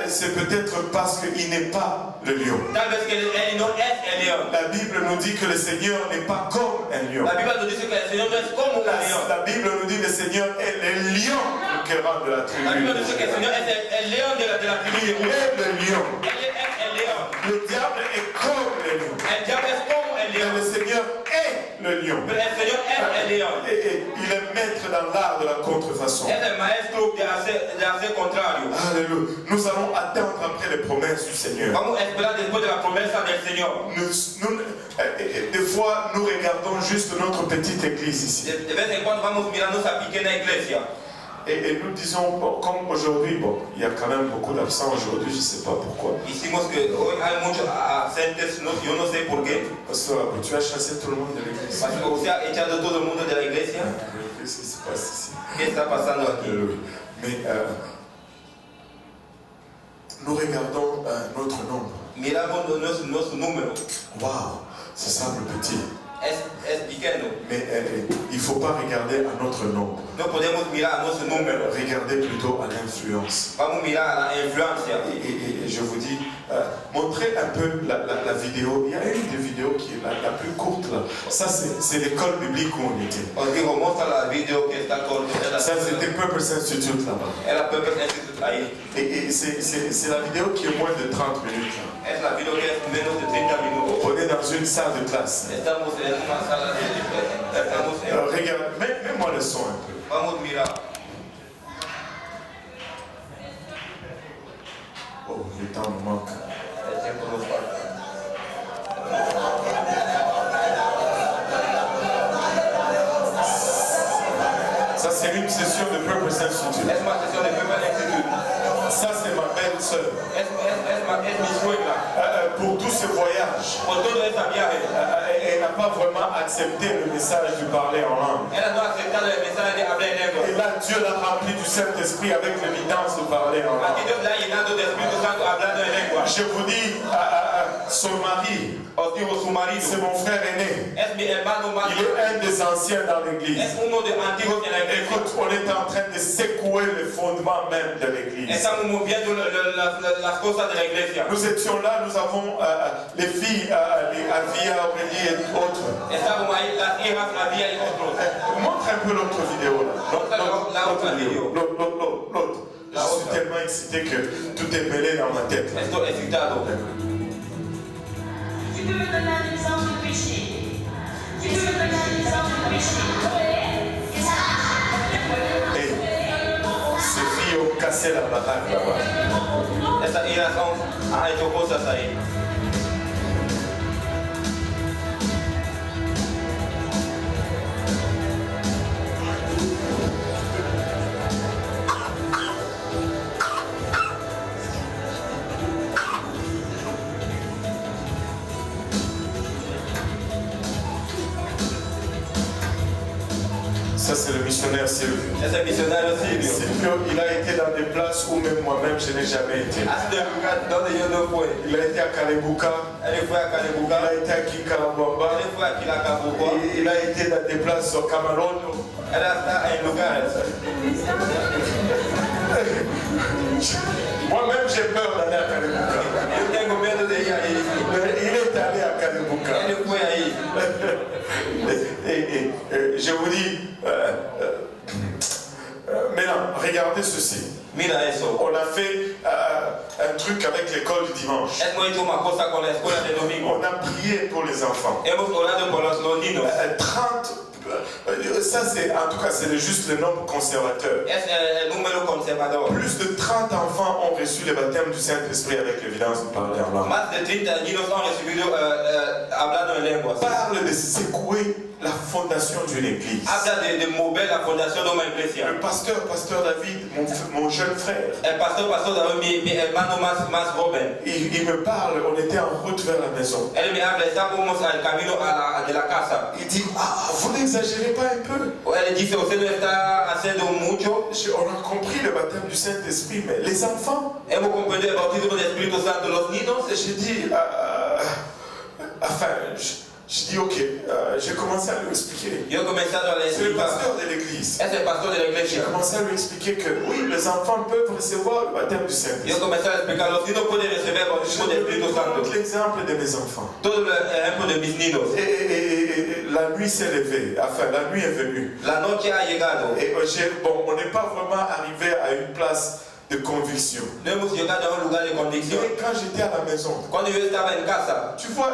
A: c'est peut-être parce qu'il n'est pas le lion.
B: tal vez que él no es el león.
A: La Bible nous dit que le Seigneur n'est pas comme un lion.
B: La Biblia nos dice que el Señor no es como un león.
A: La Bible nous dit que le Seigneur est le lion du cœur de la tribu.
B: La Biblia dice que el Señor es el león de la tribu
A: Il
B: de Judá.
A: est le lion.
B: Él es el león.
A: Le diable est comme le lion.
B: El diablo es como el
A: Mais
B: león.
A: le Seigneur est le lion.
B: Pero el Señor es el león.
A: Et il est maître dans l'art de la contrefaçon.
B: Es el maestro de hacer contrario.
A: Alléluia. Nous allons attendre après les promesses du Seigneur.
B: Vamos a esperar después de la promesa del Señor.
A: Des fois, nous regardons juste notre petite église ici.
B: De vez en cuando vamos mirando esa pequeña iglesia.
A: Et nous disons, bon, comme aujourd'hui, bon, il y a quand même beaucoup d'absents aujourd'hui, je ne sais pas pourquoi.
B: Hicimos que hoy hay muchos ausentes, yo no sé por qué.
A: Pasteur, tu as chassé tout le monde de l'église.
B: Parce que usted ha echado todo el mundo de la iglesia.
A: Qu'est-ce qui se passe ici?
B: ¿Qué está pasando aquí?
A: Alléluia. Mais nous regardons notre nombre.
B: Miramos nuestro número.
A: Waouh, c'est simple petit.
B: Es pequeño.
A: Mais il ne faut pas regarder à notre nombre.
B: No podemos mirar a nuestro número.
A: Regardez plutôt à l'influence.
B: Vamos a mirar a la influencia.
A: Et je vous dis, montrer un peu la vidéo. Il y a une des vidéos qui est la plus courte là. Ça c'est l'école biblique où on était. Ça c'était Purpose Institute là-bas. Et c'est la vidéo qui est moins de 30 minutes là. On est dans une salle de classe. Regarde, mets-moi le son un peu. Oh, le temps me manque. Ça c'est une session de Purpose Institute. Ça c'est ma belle sœur. Pour tout ce voyage, elle n'a pas vraiment accepté le message de parler en langue. Et là, Dieu l'a rempli du Saint-Esprit avec l'évidence de parler en langue. Je vous dis, son mari, c'est mon frère aîné. Il est un des anciens dans l'église. Écoute, on est en train de secouer le fondement même de l'église. Nous étions là, nous avons les filles, les Avia, Aurélie et autres. Montre un peu l'autre vidéo là. L'autre. Je suis tellement excité que tout est mêlé dans ma tête.
C: Tu peux me donner un exemple de péché. Tu peux me donner un exemple de péché.
A: Et ces filles ont cassé la baraque là-bas. Ça c'est le missionnaire Silvio. Silvio, il a été dans des places où même moi-même je n'ai jamais été. Il a été à Kalebuka, il a été à Kinkalabwamba, il a été dans des places au Cameroun. Moi-même j'ai peur d'aller à Kalebuka. Il est allé à Kalebuka. Et je vous dis, maintenant, regardez ceci. On a fait un truc avec l'école du dimanche. On a prié pour les enfants. 30. Ça c'est, en tout cas, c'est juste le nombre conservateur. Plus de 30 enfants ont reçu le baptême du Saint-Esprit avec l'évidence de parler en langue. Parle de secouer la fondation d'une église. Le pasteur David, mon jeune frère, il me parle, on était en route vers la maison. Il dit, vous n'exagérez pas un peu. On a compris le baptême du Saint-Esprit, mais les enfants. J'ai dit, je dis ok, j'ai commencé à lui expliquer. C'est le pasteur de l'église. J'ai commencé à lui expliquer que oui, les enfants peuvent recevoir le baptême du Saint-Esprit. Je donne l'exemple de mes enfants. Et la nuit s'est levée, enfin la nuit est venue. Et bon, on n'est pas vraiment arrivé à une place de conviction. Et quand j'étais à la maison, tu vois,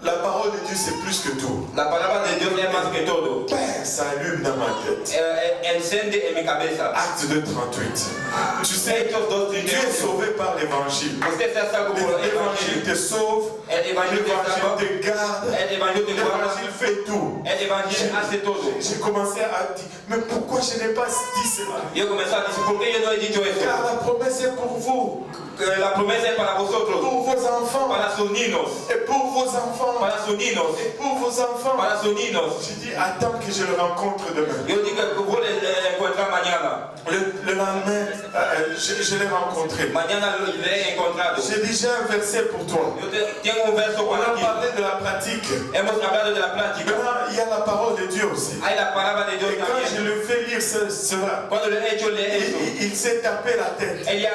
A: la parole de Dieu c'est plus que tout. Ça allume dans ma tête. Acte 2:38. Tu sais, tu es sauvé par l'évangile. L'évangile te sauve, l'évangile te garde, l'évangile fait tout. J'ai commencé à dire, mais pourquoi je n'ai pas dit cela? Car la promesse est pour vous.
B: La promesa es para vosotros,
A: pour vos enfants,
B: para sus niños,
A: et pour vos enfants,
B: para sus niños,
A: et pour vos enfants,
B: para sus niños.
A: Je dis, attends que je le rencontre demain.
B: Yo digo que vos le encuentran mañana.
A: Le lendemain, je l'ai rencontré.
B: Mañana le he encontrado.
A: J'ai déjà un verset pour toi.
B: Yo tengo un verso
A: On
B: para
A: a
B: ti.
A: parlé de la pratique.
B: Hemos hablado de la práctica.
A: Maintenant, il y a la parole de Dieu aussi.
B: Hay la palabra de Dios
A: Et quand
B: también.
A: je le fais lire cela,
B: Cuando le he hecho leer eso,
A: il s'est tapé la tête.
B: ella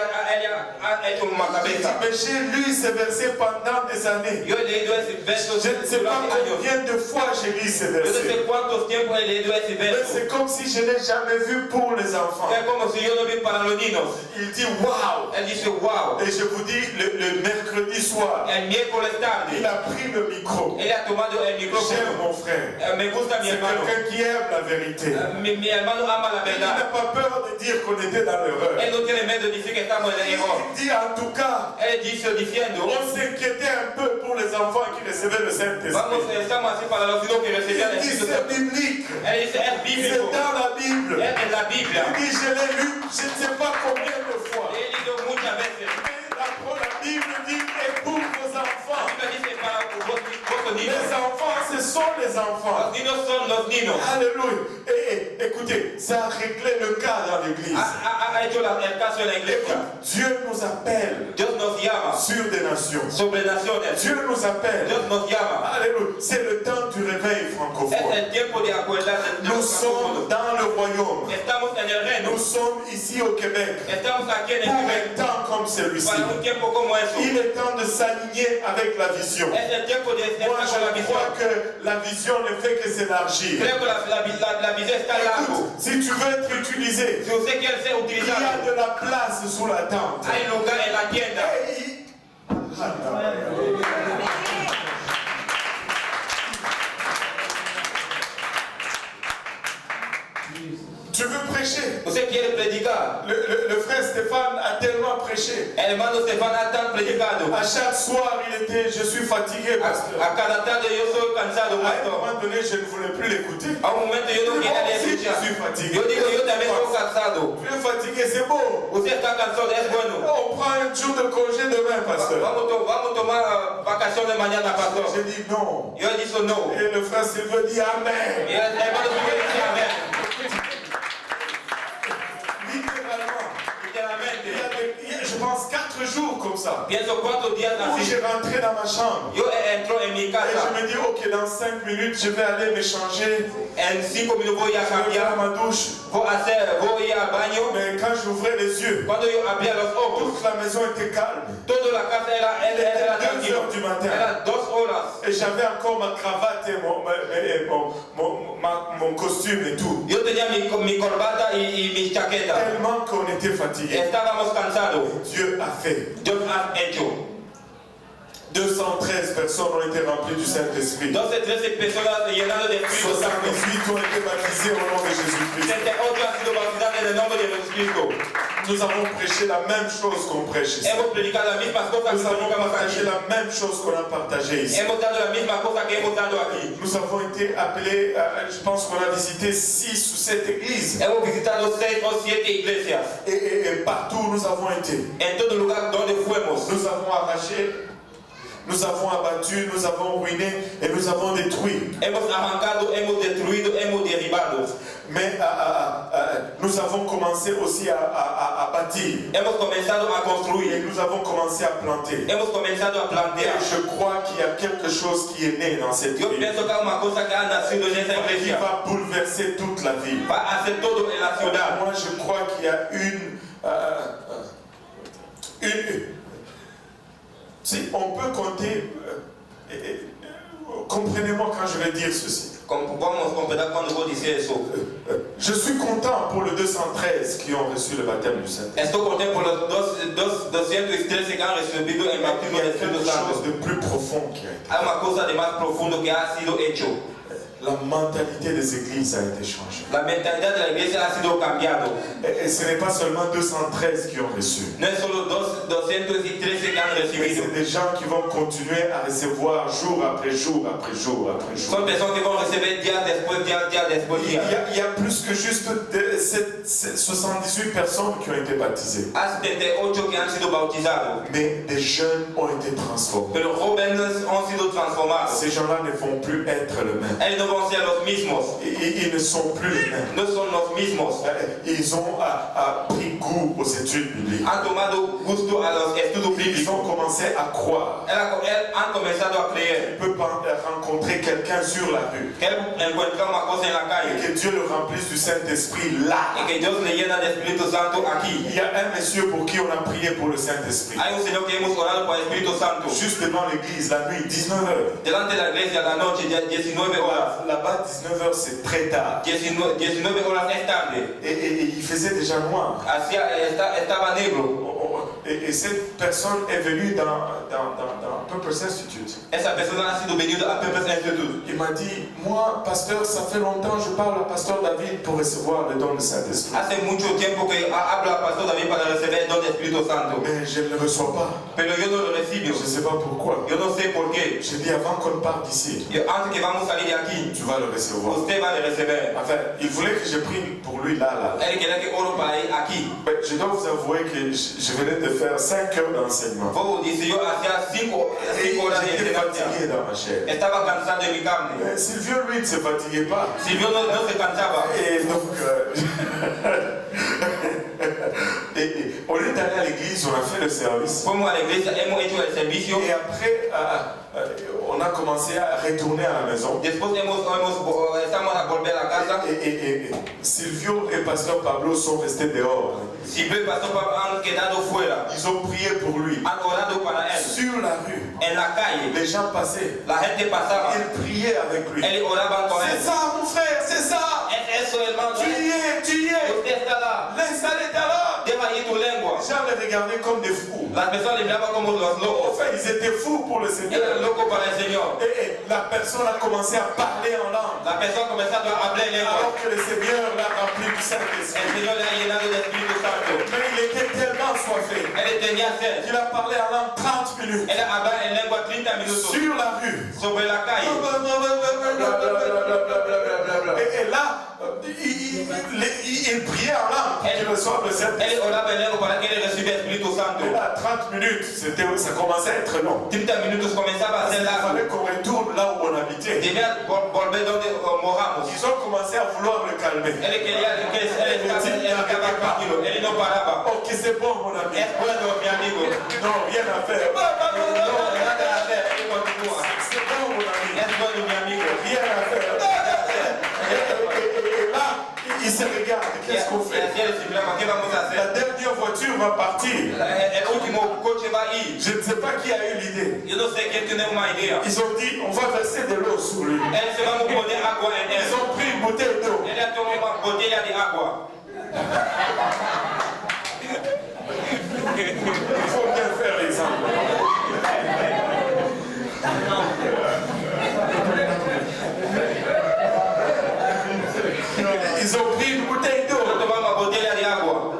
B: hecho en mi cabeza.
A: Mais j'ai lu ces versets pendant des années.
B: Yo he leído ese verso
A: Je ne sais pas
B: durante años.
A: combien de fois j'ai lu ces
B: Yo no
A: versets.
B: sé cuántos tiempos he leído ese
A: Mais
B: verso.
A: c'est comme si je n'ai jamais vu pour les enfants.
B: Es como si yo no vi para los niños.
A: Il dit waouh.
B: Él dice, wow.
A: Et je vous dis, le mercredi soir,
B: El miércoles tarde,
A: il a pris le micro.
B: él ha tomado el
A: J'aime
B: micrófono.
A: mon frère.
B: Me gusta mi
A: C'est
B: hermano.
A: quelqu'un qui aime la vérité.
B: Mi hermano ama la
A: Il n'a
B: verdad.
A: pas peur de dire qu'on était dans l'erreur.
B: Él no tiene miedo de decir que estamos en el error.
A: Il dit en tout cas,
B: Él dice diciendo,
A: on s'inquiétait un peu pour les enfants qui recevaient le Saint-Esprit.
B: estamos así para los hijos que recibían el
A: Il dit
B: Espíritu
A: c'est
B: Santo.
A: biblique.
B: Él dice, es
A: C'est
B: bíblico.
A: dans la Bible.
B: Es en la Biblia.
A: Il dit je l'ai lu, je ne sais pas combien de fois.
B: He leído muchas veces.
A: La Bible dit et pour vos enfants.
B: La Biblia dice para vosotros niños.
A: Les enfants, ce sont les enfants.
B: Los niños son los niños.
A: Alléluia. Et écoutez, ça a réglé le cas dans l'église.
B: Ha hecho el caso en la iglesia.
A: Dieu nous appelle
B: Dios nos llama
A: sur des nations.
B: sobre naciones.
A: Dieu nous appelle.
B: Dios nos llama.
A: Alléluia. C'est le temps du réveil
B: Es
A: francophone.
B: el tiempo de acordarse de
A: Nous
B: los
A: sommes
B: francófonos.
A: dans le royaume.
B: Estamos en el reino.
A: Nous sommes ici au Québec.
B: Estamos aquí en
A: Pour
B: el Québec.
A: un temps comme celui-ci.
B: Para un tiempo como eso.
A: Il est temps de s'aligner avec la vision.
B: Es el tiempo de estar
A: Moi,
B: con la
A: je
B: visión.
A: crois que la vision ne fait que s'élargir.
B: Creo que la visión está largo.
A: Écoute, si tu veux être utilisé,
B: Si usted quiere ser
A: il y a
B: utilizado,
A: de la place sous la tente.
B: hay lugar en la tienda.
A: Hey. Tu veux prêcher?
B: Usted quiere predicar.
A: Le frère Stéphane a tellement prêché.
B: El hermano Stefan ha tan predicado.
A: À chaque soir, il était, je suis fatigué parce que
B: A cada tarde yo soy cansado,
A: à un
B: pastor.
A: moment donné, je ne voulais plus l'écouter.
B: A un momento yo no quería
A: Moi aussi,
B: escuchar.
A: je suis fatigué.
B: Yo digo, yo también estoy cansado.
A: Tu es fatigué, c'est beau.
B: Usted está cansado, es bueno.
A: On prend un jour de congé demain, pasteur.
B: Vamos a tomar vacaciones mañana, pastor.
A: J'ai dit non.
B: Yo he dicho no.
A: Et le frère Sylvain dit Amen.
B: Y el hermano Silvio dice amén.
A: Littéralement.
B: Literalmente.
A: Il y a, je pense, 4 jours comme ça.
B: Pienso cuántos días
A: Où
B: así.
A: j'ai rentré dans ma chambre.
B: Yo entro en mi
A: Et
B: casa.
A: je me dis, ok, dans 5 minutes, je vais aller me changer.
B: En 5 minutos voy a
A: Je vais faire
B: cambiar.
A: ma douche.
B: Voy al baño.
A: Mais quand j'ouvrais les yeux,
B: Cuando yo abría los ojos,
A: toute la maison était calme.
B: toda la casa era
A: 2
B: tranquilo.
A: heures du matin.
B: Era 2 horas.
A: Et j'avais encore ma cravate et mon costume et tout.
B: Yo tenía mi corbata y mi chaqueta.
A: Tellement qu'on était fatigué.
B: Estábamos cansados.
A: Dieu a fait.
B: Dios ha hecho.
A: 213 personnes ont été remplies du Saint-Esprit.
B: 12, 13 personas llenadas de Espíritu Santo.
A: 78 ont été baptisées au nom de Jésus-Christ.
B: 78 han sido bautizados en el nombre de Jesucristo.
A: Nous avons prêché la même chose qu'on prêche ici.
B: Hemos predicado las mismas cosas que
A: Nous avons
B: predicamos
A: partagé
B: aquí.
A: la même chose qu'on a partagée ici.
B: Hemos dado la misma cosa que hemos dado aquí.
A: Nous avons été appelés, je pense qu'on a visité 6 ou 7 églises.
B: Hemos visitado 6 o 7 iglesias.
A: Et partout où nous avons été,
B: En todo lugar donde fuimos.
A: nous avons arraché, nous avons abattu, nous avons ruiné et nous avons détruit.
B: Hemos arrancado, hemos destruido, hemos derribado.
A: Mais nous avons commencé aussi à bâtir.
B: Hemos comenzado a
A: Et
B: construir.
A: nous avons commencé à planter.
B: Hemos comenzado a
A: Et
B: plantear.
A: je crois qu'il y a quelque chose qui est né dans cette
B: Yo
A: ville,
B: pienso que hay una cosa que ha nacido en esa
A: qui
B: iglesia.
A: va bouleverser toute la ville.
B: Va a hacer todo en la ciudad.
A: Moi, je crois qu'il y a une si on peut compter, comprenez-moi quand je vais dire ceci.
B: Vamos a completar cuando vos dices eso.
A: Je suis content pour les 213 qui ont reçu le baptême du Saint-Esprit.
B: Estoy contento por los 213 que han recibido el
A: Il
B: bautismo
A: y a
B: del Espíritu
A: quelque chose
B: Santo.
A: de plus profond qui a été.
B: Hay una cosa de más profundo que ha sido hecho.
A: La mentalité des églises a été changée.
B: La mentalidad de la iglesia ha sido cambiado.
A: Et ce n'est pas seulement 213 qui ont reçu.
B: No es solo 213 que han
A: Mais
B: recibido.
A: c'est des gens qui vont continuer à recevoir jour après jour après jour après jour.
B: Son personas que vont receber día después día, día después día.
A: Il y a plus que juste 78 personnes qui ont été baptisées.
B: Hay 78 que han sido bautizados.
A: Mais des jeunes ont été transformés.
B: Pero jóvenes han sido transformados.
A: Ces gens-là ne vont plus être les mêmes.
B: Ellos no vão ser los mismos.
A: Ils ne sont plus les mêmes.
B: No son los mismos.
A: Ils ont pris goût aux études bibliques.
B: Han tomado gusto a los estudios
A: Ils
B: bíblicos.
A: ont commencé à croire.
B: Han comenzado a creer
A: Il peut pas rencontrer quelqu'un sur la rue
B: que él encuentra una cosa en la
A: et
B: calle
A: que Dieu le remplisse du Saint-Esprit là.
B: y que Dios le llena de Espíritu Santo aquí.
A: Il y a un monsieur pour qui on a prié pour le Saint-Esprit.
B: Hay un señor que hemos orado por el Espíritu Santo.
A: Juste devant l'église, la nuit, 19h.
B: Delante de la iglesia la noche, 19 horas.
A: Là-bas, 19h, c'est très tard.
B: 19 horas es tarde.
A: Et il faisait déjà noir.
B: Estaba negro.
A: Et cette personne est venue dans Purpose Institute.
B: Esa persona ha sido venida a Purpose Institute.
A: Il m'a dit, moi, pasteur, ça fait longtemps, je parle à pasteur David pour recevoir le don du Saint-Esprit.
B: Hace mucho tiempo que habla Pastor David para recibir el don del Espíritu Santo.
A: Mais je ne le reçois pas.
B: Pero yo no lo recibo.
A: Je ne sais pas pourquoi.
B: Yo no sé por qué.
A: J'ai dit, avant qu'on parte d'ici,
B: Antes que vamos a salir de aquí,
A: tu vas le recevoir.
B: usted va a recibir.
A: Enfin, il voulait que je prie pour lui là.
B: Él quería que oro para ir aquí.
A: Mais je dois vous avouer que je venais de faire 5 heures d'enseignement.
B: Dice yo hacía 5
A: Et
B: horas de
A: j'étais
B: enseñanza.
A: fatigué dans ma chair.
B: Estaba cansado de mi carne.
A: Mais Sylvio, lui, ne se fatiguait pas.
B: Silvio no se cansaba.
A: Et donc, et au lieu d'aller à l'église, on a fait le service.
B: Fuimos a la iglesia, hemos hecho el servicio.
A: Et après, on a commencé à retourner à la maison.
B: Después estamos a volver a la casa.
A: Et Sylvio et pasteur Pablo sont restés dehors.
B: Silvio y Pastor Pablo han quedado fuera.
A: Ils ont prié pour lui.
B: Han orado para él.
A: Sur la rue,
B: En la calle,
A: les gens passaient.
B: la gente pasaba.
A: Ils priaient avec lui.
B: Ellos oraban con él.
A: C'est ça, mon frère, c'est ça.
B: Es eso, hermano.
A: Tu y es.
B: Usted está là.
A: L'installer est là.
B: Lleva ahí tu lengua.
A: Les gens les regardaient comme des fous.
B: Las personas le miraban como los
A: En
B: locos.
A: fait, ils étaient fous pour le Seigneur.
B: Eran locos para el Señor.
A: Et la personne a commencé à parler en langue.
B: La persona comenzando a hablar en lengua.
A: Alors que le Seigneur l'a rempli du
B: El
A: Saint-Esprit.
B: Señor le ha llenado del Espíritu Santo.
A: Mais il était tellement soifé
B: Él tenía sed.
A: qu'il a parlé en langue 30 minutes.
B: Él hablaba en lengua 30 minutos
A: Sur la rue.
B: sobre la calle.
A: Et là, il priait en langue pour qu'il reçoive le
B: Él
A: Saint-Esprit.
B: oraba en lengua para que él recibiera el Espíritu Santo.
A: Et là, 30 minutes, ça commençait à être long.
B: 30 minutos comenzaba a ser
A: Il
B: largo.
A: fallait qu'on retourne là où on habitait.
B: Debía volver donde moramos.
A: Ils ont commencé à vouloir le calmer.
B: Él quería que él estaba tranquilo. Él no paraba.
A: Ok, c'est bon, mon ami.
B: Es bueno, mi amigo.
A: Non, rien à faire.
B: No, nada que hacer. Él continúa.
A: C'est bon, mon ami.
B: Es bueno, mi amigo.
A: Rien à faire. Et là, ils se regardent. Qu'est-ce qu'on fait?
B: ¿Qué vamos a
A: La
B: hacer?
A: dernière voiture va partir.
B: El último coche va a ir.
A: Je ne sais pas qui a eu l'idée.
B: Yo no sé quién tiene una idea.
A: Ils ont dit, on va verser de l'eau sur lui.
B: Él se va a poner agua en él.
A: Ils ont pris une bouteille d'eau.
B: Él ha tomado una botella de agua.
A: Il faut bien faire l'exemple. Ils ont pris une bouteille d'eau
B: Ha tomado una botella de agua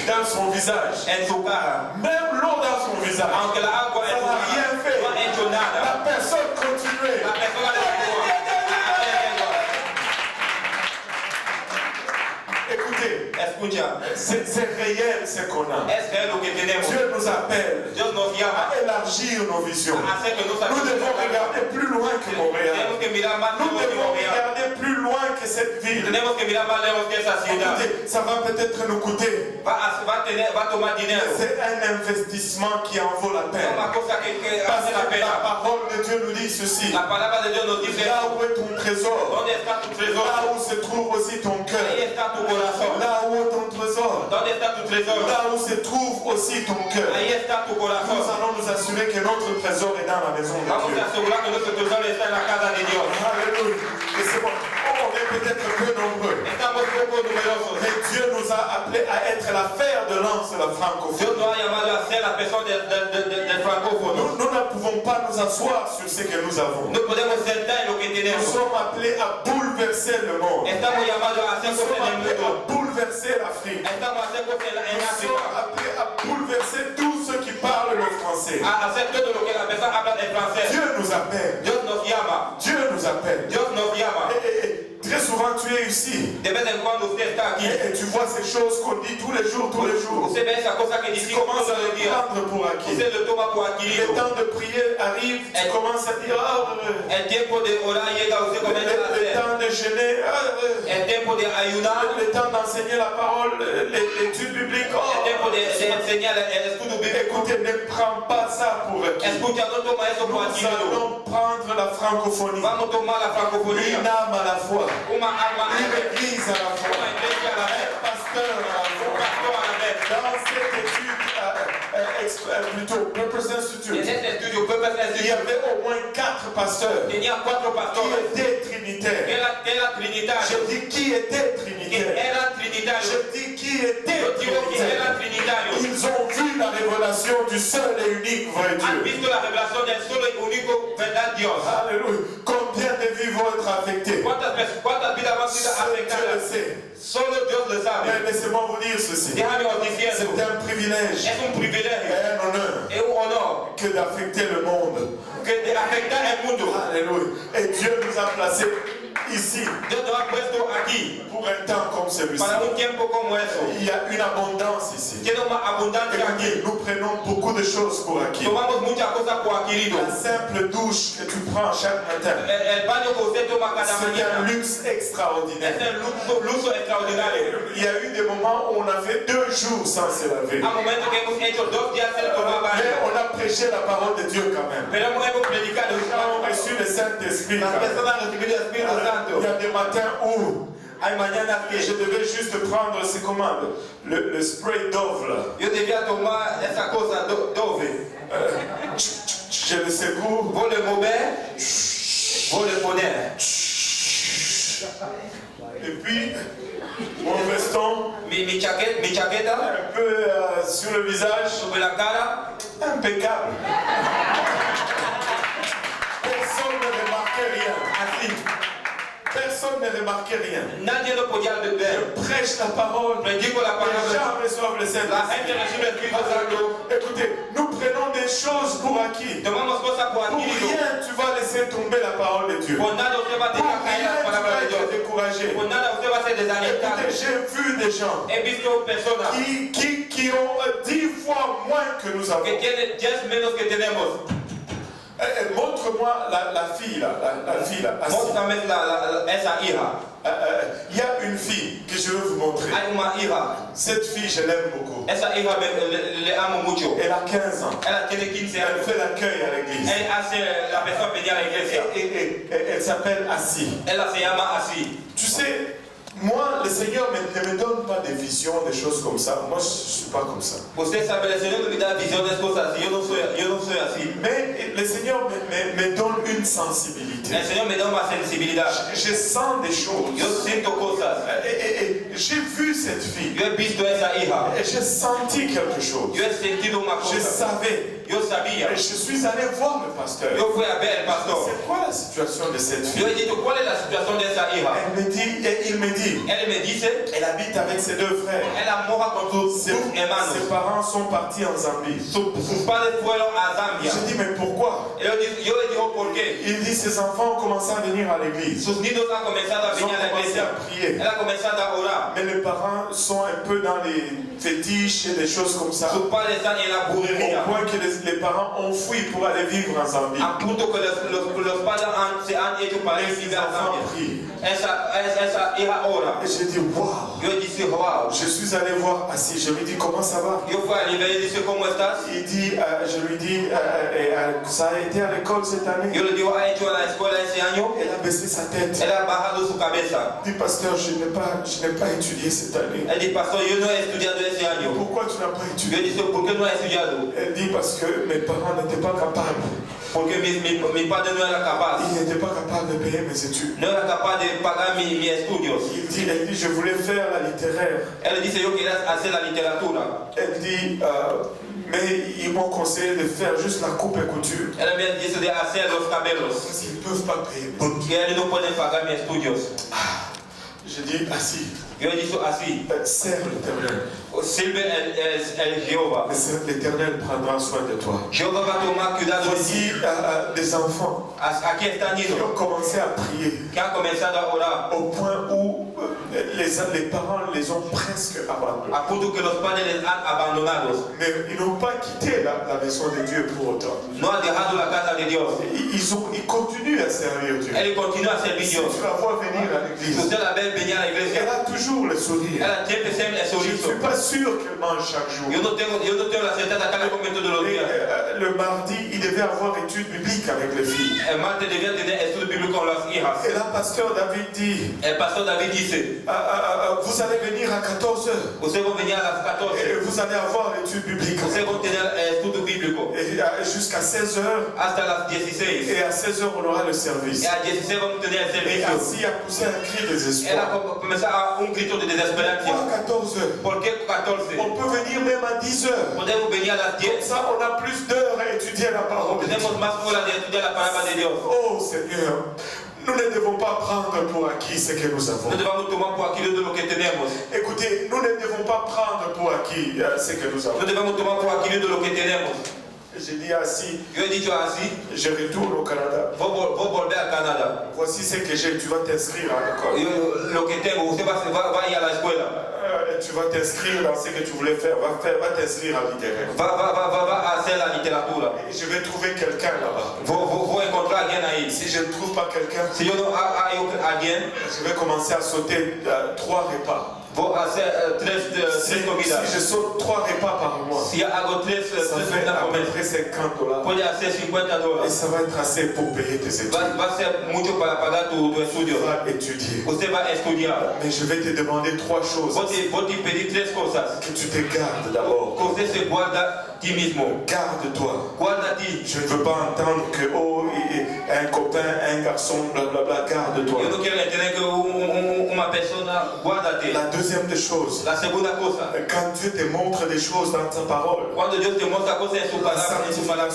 A: dans son visage.
B: en su cara.
A: Même l'eau dans son visage.
B: Aunque la agua en
A: Ça
B: su
A: n'a
B: cara
A: rien fait.
B: no ha hecho nada.
A: La personne continuait.
B: La persona continúa.
A: Écoutez,
B: Escucha,
A: c'est réel ce qu'on a.
B: es real lo que tenemos.
A: Dieu nous appelle
B: Dios nos llama
A: à élargir nos visions.
B: a hacer que nos
A: Nous devons regarder plus loin que Montréal.
B: Tenemos que mirar más
A: Nous
B: lejos que
A: devons
B: Montréal.
A: regarder plus loin que cette ville.
B: Tenemos que mirar más lejos que esa ciudad.
A: Écoutez, ça va peut-être nous coûter.
B: Va a tomar dinero.
A: C'est un investissement qui en vaut la
B: Es
A: peine.
B: una cosa que
A: Parce
B: hace la
A: que la
B: pena.
A: parole de Dieu nous dit ceci.
B: La palabra de Dios nos dice,
A: Là où est ton trésor,
B: ¿dónde está tu tesoro?
A: là où se trouve aussi ton
B: Ahí
A: cœur,
B: está tu corazón.
A: là où est ton trésor,
B: ¿Dónde está tu tesoro?
A: là où se trouve aussi ton cœur.
B: Ahí está tu
A: Nous
B: corazón.
A: allons nous assurer que notre trésor est dans la maison de
B: Vamos
A: Dieu.
B: a asegurar que nuestro tesoro está en la casa de Dios.
A: Alléluia. Et c'est bon. On est peut-être peu nombreux.
B: Estamos poco numerosos.
A: Mais Dieu nous a appelés à être la fer de lance de la francophonie.
B: Dios nos ha llamado a ser las personas del francófono.
A: Nous ne pouvons pas nous asseoir sur ce que nous avons.
B: No podemos sentar en lo que
A: Nous
B: tenemos.
A: sommes appelés à bouleverser le monde.
B: Estamos llamados a hacer
A: Nous
B: cosas
A: sommes
B: en el
A: appelés à
B: mundo.
A: bouleverser l'Afrique.
B: Estamos a hacer cosas en
A: Nous sommes
B: África.
A: appelés à bouleverser tous ceux qui parlent le français.
B: A hacer todo lo que la persona habla en francés.
A: Dieu nous appelle.
B: Dios nos llama.
A: Dieu nous appelle.
B: Dios nos llama.
A: Et Très souvent, tu es ici.
B: De vez en cuando usted está aquí.
A: Et tu vois ces choses qu'on dit tous les jours.
B: Usted ve esa cosa que
A: Tu
B: decimos
A: commences
B: todos
A: à
B: los
A: le
B: días.
A: prendre pour acquis.
B: Usted lo toma por adquirido.
A: Le temps de prier arrive, tu commences à dire
B: El tiempo de orar llega, usted comienza a
A: le
B: hacer.
A: temps de jeûner,
B: El tiempo de ayunar.
A: le temps d'enseigner la parole, l'étude biblique.
B: El tiempo de enseñar el estudio bíblico.
A: Écoutez, ne prends pas ça pour acquis.
B: Escucha, no toma eso por
A: Nous
B: adquirido.
A: allons prendre la francophonie,
B: Vamos a tomar la francofonía.
A: une âme à la fois,
B: Una alma a la
A: une
B: vez.
A: église à la fois,
B: Una iglesia a la vez.
A: un pasteur à la
B: Un
A: fois.
B: pastor a la vez.
A: Dans cette étude, plutôt Purpose
B: En
A: Institute,
B: este estudio Purpose
A: il y
B: Institute
A: avait au moins 4 pasteurs
B: tenía 4
A: qui
B: pastores
A: étaient
B: que
A: trinitaires.
B: era trinitario.
A: Je dis qui étaient
B: Que
A: trinitaires.
B: era trinitario.
A: Je dis qui étaient
B: Yo digo que era
A: trinitaires.
B: trinitario.
A: Ils ont vu la révélation du seul et unique vrai
B: Han
A: Dieu.
B: visto la revelación del solo y único verdad Dios.
A: Alléluia. Combien de vies vont être affectées?
B: ¿Cuántas vidas van a ser
A: Seul Dieu le
B: afectadas?
A: sait.
B: Solo Dios lo
A: Mais
B: sabe.
A: laissez-moi vous dire ceci.
B: Déjame os decir eso.
A: C'est un privilège
B: Es un
A: et
B: privilegio,
A: un honneur
B: es un honor
A: que d'affecter le monde.
B: que de afectar el mundo.
A: Alléluia. Et Dieu nous a placés ici
B: Dios nos ha puesto aquí
A: pour un temps comme celui-ci.
B: para un tiempo como eso.
A: Il y a une abondance ici.
B: Tiene una abundancia aquí.
A: Écoutez, nous prenons beaucoup de choses pour acquis.
B: Tomamos muchas cosas por adquirido.
A: La simple douche que tu prends chaque matin,
B: El baño que usted toma cada
A: c'est un
B: mañana
A: luxe
B: es
A: extraordinaire.
B: un lujo extraordinario.
A: Il y a eu des moments où on a fait 2 jours sans se laver.
B: Hay momentos que hemos hecho 2 días sin tomar
A: Mais
B: baño.
A: on a prêché la parole de Dieu quand même.
B: Pero hemos predicado.
A: Les gens ont reçu le Saint-Esprit.
B: Las
A: quand même.
B: personas han recibido el Espíritu
A: Il y
B: Santo.
A: a des matins où
B: Hay mañanas que
A: je devais juste prendre, c'est comment, le spray Dove là.
B: yo debía tomar esa cosa Dove.
A: Je le secours.
B: Vos le mover, vos le poner.
A: Et puis, mon veston,
B: Mi chaqueta
A: un peu sur le visage,
B: sobre la cara,
A: impeccable. Personne ne remarquait rien.
B: así.
A: Personne ne remarquait rien.
B: Nadie lo podía
A: Je
B: ver.
A: prêche la parole.
B: Predico la
A: Les
B: palabra.
A: gens reçoivent le
B: La
A: Saint-Esprit.
B: gente recibe el Espíritu Santo.
A: Écoutez, nous prenons des choses pour acquis.
B: Tomamos cosas por
A: Pour
B: adquirido.
A: rien, tu vas laisser tomber la parole de Dieu.
B: Por nada usted va a
A: Pour
B: dejar caer
A: rien,
B: la
A: tu
B: palabra
A: vas
B: de Dios.
A: être découragé.
B: Por nada usted va a ser desalentado.
A: Écoutez, j'ai vu des gens
B: He visto personas
A: qui ont 10 fois moins que nous avons.
B: que tienen 10 menos que tenemos.
A: Montre-moi la fille là, la fille là. assise.
B: Muéstrame esa hija.
A: Il y a une fille que je veux vous montrer.
B: Hay una hija.
A: Cette fille, je l'aime beaucoup.
B: Esa hija le amo mucho.
A: Elle a 15 ans.
B: Ella tiene 15
A: Elle
B: años.
A: fait l'accueil à l'église.
B: Elle hace la persona venir a la iglesia.
A: Et elle s'appelle Assis.
B: Ella se llama así.
A: Tu sais, moi, le Seigneur ne me donne pas des visions, des choses comme ça. Moi, je ne suis pas comme ça.
B: Usted sabe, el Señor me da visiones, cosas así. Yo no soy así.
A: Mais le Seigneur me donne une sensibilité.
B: El Señor me da una sensibilidad.
A: Je sens des choses.
B: Yo siento cosas.
A: Et j'ai vu cette fille.
B: Yo he visto esa hija.
A: Et j'ai senti quelque chose.
B: Yo he sentido una
A: Je
B: cosa.
A: savais.
B: Yo sabía.
A: Et je suis allé voir le pasteur.
B: Yo fui a ver el pastor.
A: C'est quoi la situation de cette
B: Yo
A: fille?
B: he dicho, ¿cuál es la situación de esa hija?
A: Elle me dit, et il me dit,
B: Él me dice,
A: elle habite avec ses 2 frères.
B: ella mora con sus
A: Ses,
B: hermanos.
A: ses parents sont partis en Zambie.
B: Sus padres fueron a Zambia.
A: Je dis, mais pourquoi?
B: Yo le digo, ¿por qué?
A: Il dit, ses enfants ont commencé à venir à l'église.
B: Sus niños han comenzado a
A: Ils ont
B: venir a la
A: commencé
B: iglesia.
A: à prier.
B: Él ha comenzado a orar.
A: Mais les parents sont un peu dans les fétiches et des choses comme ça.
B: Sus padres están en la burrería.
A: Au point que les parents ont fui pour aller vivre en Zambie.
B: A punto que los padres se han hecho para ir
A: Les
B: a
A: enfants
B: Zambia.
A: prient.
B: Esa hija ora.
A: Et j'ai dit, waouh!
B: Yo dije, wow.
A: Je suis allé voir Assis. Je lui dis, comment ça va?
B: Yo fui al nivel y dije, ¿cómo estás?
A: Il dit, je lui dis, ça a été à l'école cette année.
B: Yo le digo, ¿ha hecho a la escuela ese año?
A: Elle a baissé sa tête.
B: Él ha bajado su cabeza.
A: Il dit, pasteur, je n'ai pas étudié cette année.
B: Él dice, pastor, yo no he estudiado ese año.
A: Pourquoi tu n'as pas
B: Yo
A: étudié?
B: dije, ¿por qué no he estudiado?
A: Elle dit, parce que mes parents n'étaient pas capables.
B: Porque mi padre no era capaz.
A: Ils n'étaient pas capables de payer mes études.
B: No era capaz de pagar mis estudios.
A: Elle dit, je voulais faire la littéraire.
B: Él dice, yo quería hacer la literatura.
A: Elle dit, mais ils m'ont conseillé de faire juste la coupe et couture.
B: Él me dice de hacer los cabelos.
A: Parce qu'ils ne peuvent pas payer mes études.
B: Porque él no puede pagar mis estudios.
A: Je dis, Assis,
B: Eu disse assim,
A: Sers l'Éternel.
B: sirve el Jeová.
A: L'Éternel prendra soin de toi.
B: Jeová vai tomar cuidado de
A: Voici
B: ti.
A: des enfants
B: Aqui está
A: qui
B: nisso,
A: ont commencé à prier
B: que ha começado a orar,
A: au point où les parents les ont presque abandonnés.
B: a ponto que os pais les han abandonados.
A: Mais ils n'ont pas quitté la maison de Dieu pour autant.
B: Não ha dejado la casa de Dios.
A: Ils continuent à servir Dieu.
B: Ele continua a servir
A: Si
B: Deus.
A: tu la vois venir à
B: Se
A: l'église,
B: você la vê venir à
A: elle
B: igreja,
A: a toujours le sourire.
B: ela sempre é
A: Je ne
B: sorriso.
A: suis pas sûr qu'elle mange chaque jour.
B: Eu não tenho a certeza que ela come todos os
A: Mais,
B: dias.
A: le mardi, il devait avoir études bibliques avec les filles.
B: Marta devia ter estudo bíblico com as hijas.
A: Et là, pasteur David dit,
B: O pastor David disse,
A: vous allez venir à 14h.
B: vocês vão venir às 14.
A: Et vous allez avoir l'étude biblique.
B: Vocês vão ter estudo bíblico.
A: Et jusqu'à 16h.
B: Hasta las 16.
A: Et à 16h, on aura le service.
B: E às 16 vamos ter
A: Et
B: serviço.
A: ainsi a poussé un cri de
B: Ela
A: désespoir.
B: começar grito de desesperança.
A: Pourquoi 14h?
B: Por que 14?
A: On peut venir même à 10h.
B: Podemos venir às
A: Comme
B: 10.
A: ça, on a plus d'heures à étudier la parole de Dieu.
B: Temos mais horas de estudar a palavra de Deus.
A: Oh Seigneur, nous ne devons pas prendre pour acquis ce que nous avons.
B: Não devemos tomar por aquilo do que temos.
A: Écoutez, nous ne devons pas prendre pour acquis ce que nous avons.
B: Não devemos tomar por aquilo do que temos.
A: J'ai dit ainsi,
B: Eu he dicho assim,
A: je retourne au Canada.
B: vou volver ao Canadá.
A: Voici ce que j'ai. Tu vas t'inscrire à l'école.
B: O que tenho, você vai ir à escola.
A: Tu vas t'inscrire dans ce que tu voulais faire. Va t'inscrire à littéraire.
B: Vai fazer a literatura.
A: Et je vais trouver quelqu'un là-bas.
B: Vou encontrar alguém aí.
A: Si je ne trouve pas quelqu'un,
B: Se eu não há alguém,
A: je vais commencer à sauter 3 repas.
B: vou fazer três comidas.
A: Si je saute 3 repas par mois,
B: Se hago três
A: ça fait
B: comidas
A: à
B: por
A: peu
B: mês,
A: près $50.
B: pode ser $50.
A: Et ça va être assez pour payer tes études.
B: Vai ser muito para pagar do
A: Tu
B: estúdio.
A: vas étudier.
B: Você vai estudar.
A: Mais je vais te demander 3 choses.
B: Vou te pedir três coisas.
A: Que tu te gardes d'abord.
B: Que você se guarda ti mesmo.
A: Garde-toi.
B: Guarda-te.
A: Je ne veux pas entendre que, un copain, un garçon, blablabla, garde-toi.
B: Eu não quero entender que uma pessoa guarda-te.
A: La deuxième des choses,
B: La segunda cosa,
A: quand Dieu te montre des choses dans sa parole,
B: quando Deus te mostra coisas em sua palavra,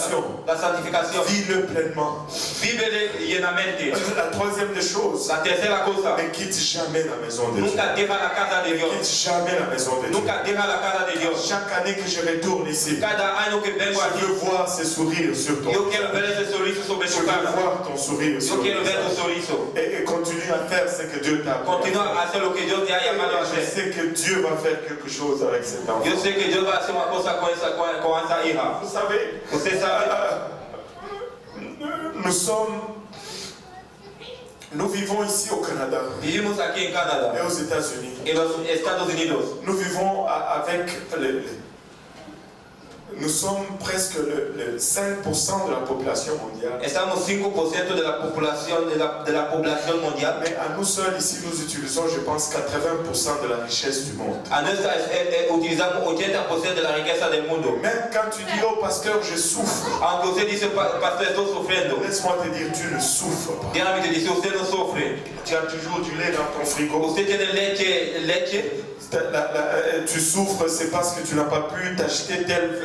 B: da santificação,
A: vis-le pleinement.
B: vive llenamente.
A: La troisième des choses,
B: La terceira cosa,
A: ne quitte jamais la maison de Dieu.
B: nunca deja la casa de
A: Ne
B: Dios.
A: quitte jamais la maison de Dieu.
B: Nunca deja la casa de Dios.
A: Chaque année que je retourne ici,
B: Cada año que vengo
A: je
B: aqui,
A: veux voir ces sourires sur ton
B: eu quero ver esse sorriso sobre
A: Je
B: sua
A: veux
B: cara.
A: voir ton sourire sur
B: Eu
A: ton
B: quero ver o
A: visage.
B: sorriso.
A: Et continue à faire ce que Dieu t'a appris.
B: Continua a ser o que Deus te ha chamado a
A: Je
B: fazer.
A: sais que Dieu va faire quelque chose avec cet enfant.
B: Eu sei que Deus vai fazer uma coisa com essa hija.
A: Vous savez,
B: Você sabe,
A: nous vivons ici au Canada
B: vivimos aqui em Canadá
A: et aux États-Unis.
B: e nos Estados Unidos.
A: Nous vivons avec nous sommes presque le 5% de la population mondiale.
B: Estamos 5% de la população mundial.
A: Mais à nous seuls ici, nous utilisons, je pense, 80% de la richesse du monde.
B: A nós utilizamos 80% da riqueza do mundo.
A: Même quand tu dis, oh pasteur, je souffre,
B: Aunque você disse, pastor, estou sofrendo.
A: laisse-moi te dire, tu ne souffres pas.
B: Diante de você não sofre.
A: Tu as toujours du lait dans ton frigo.
B: Você tem leite.
A: Tu souffres, c'est parce que tu n'as pas pu t'acheter tel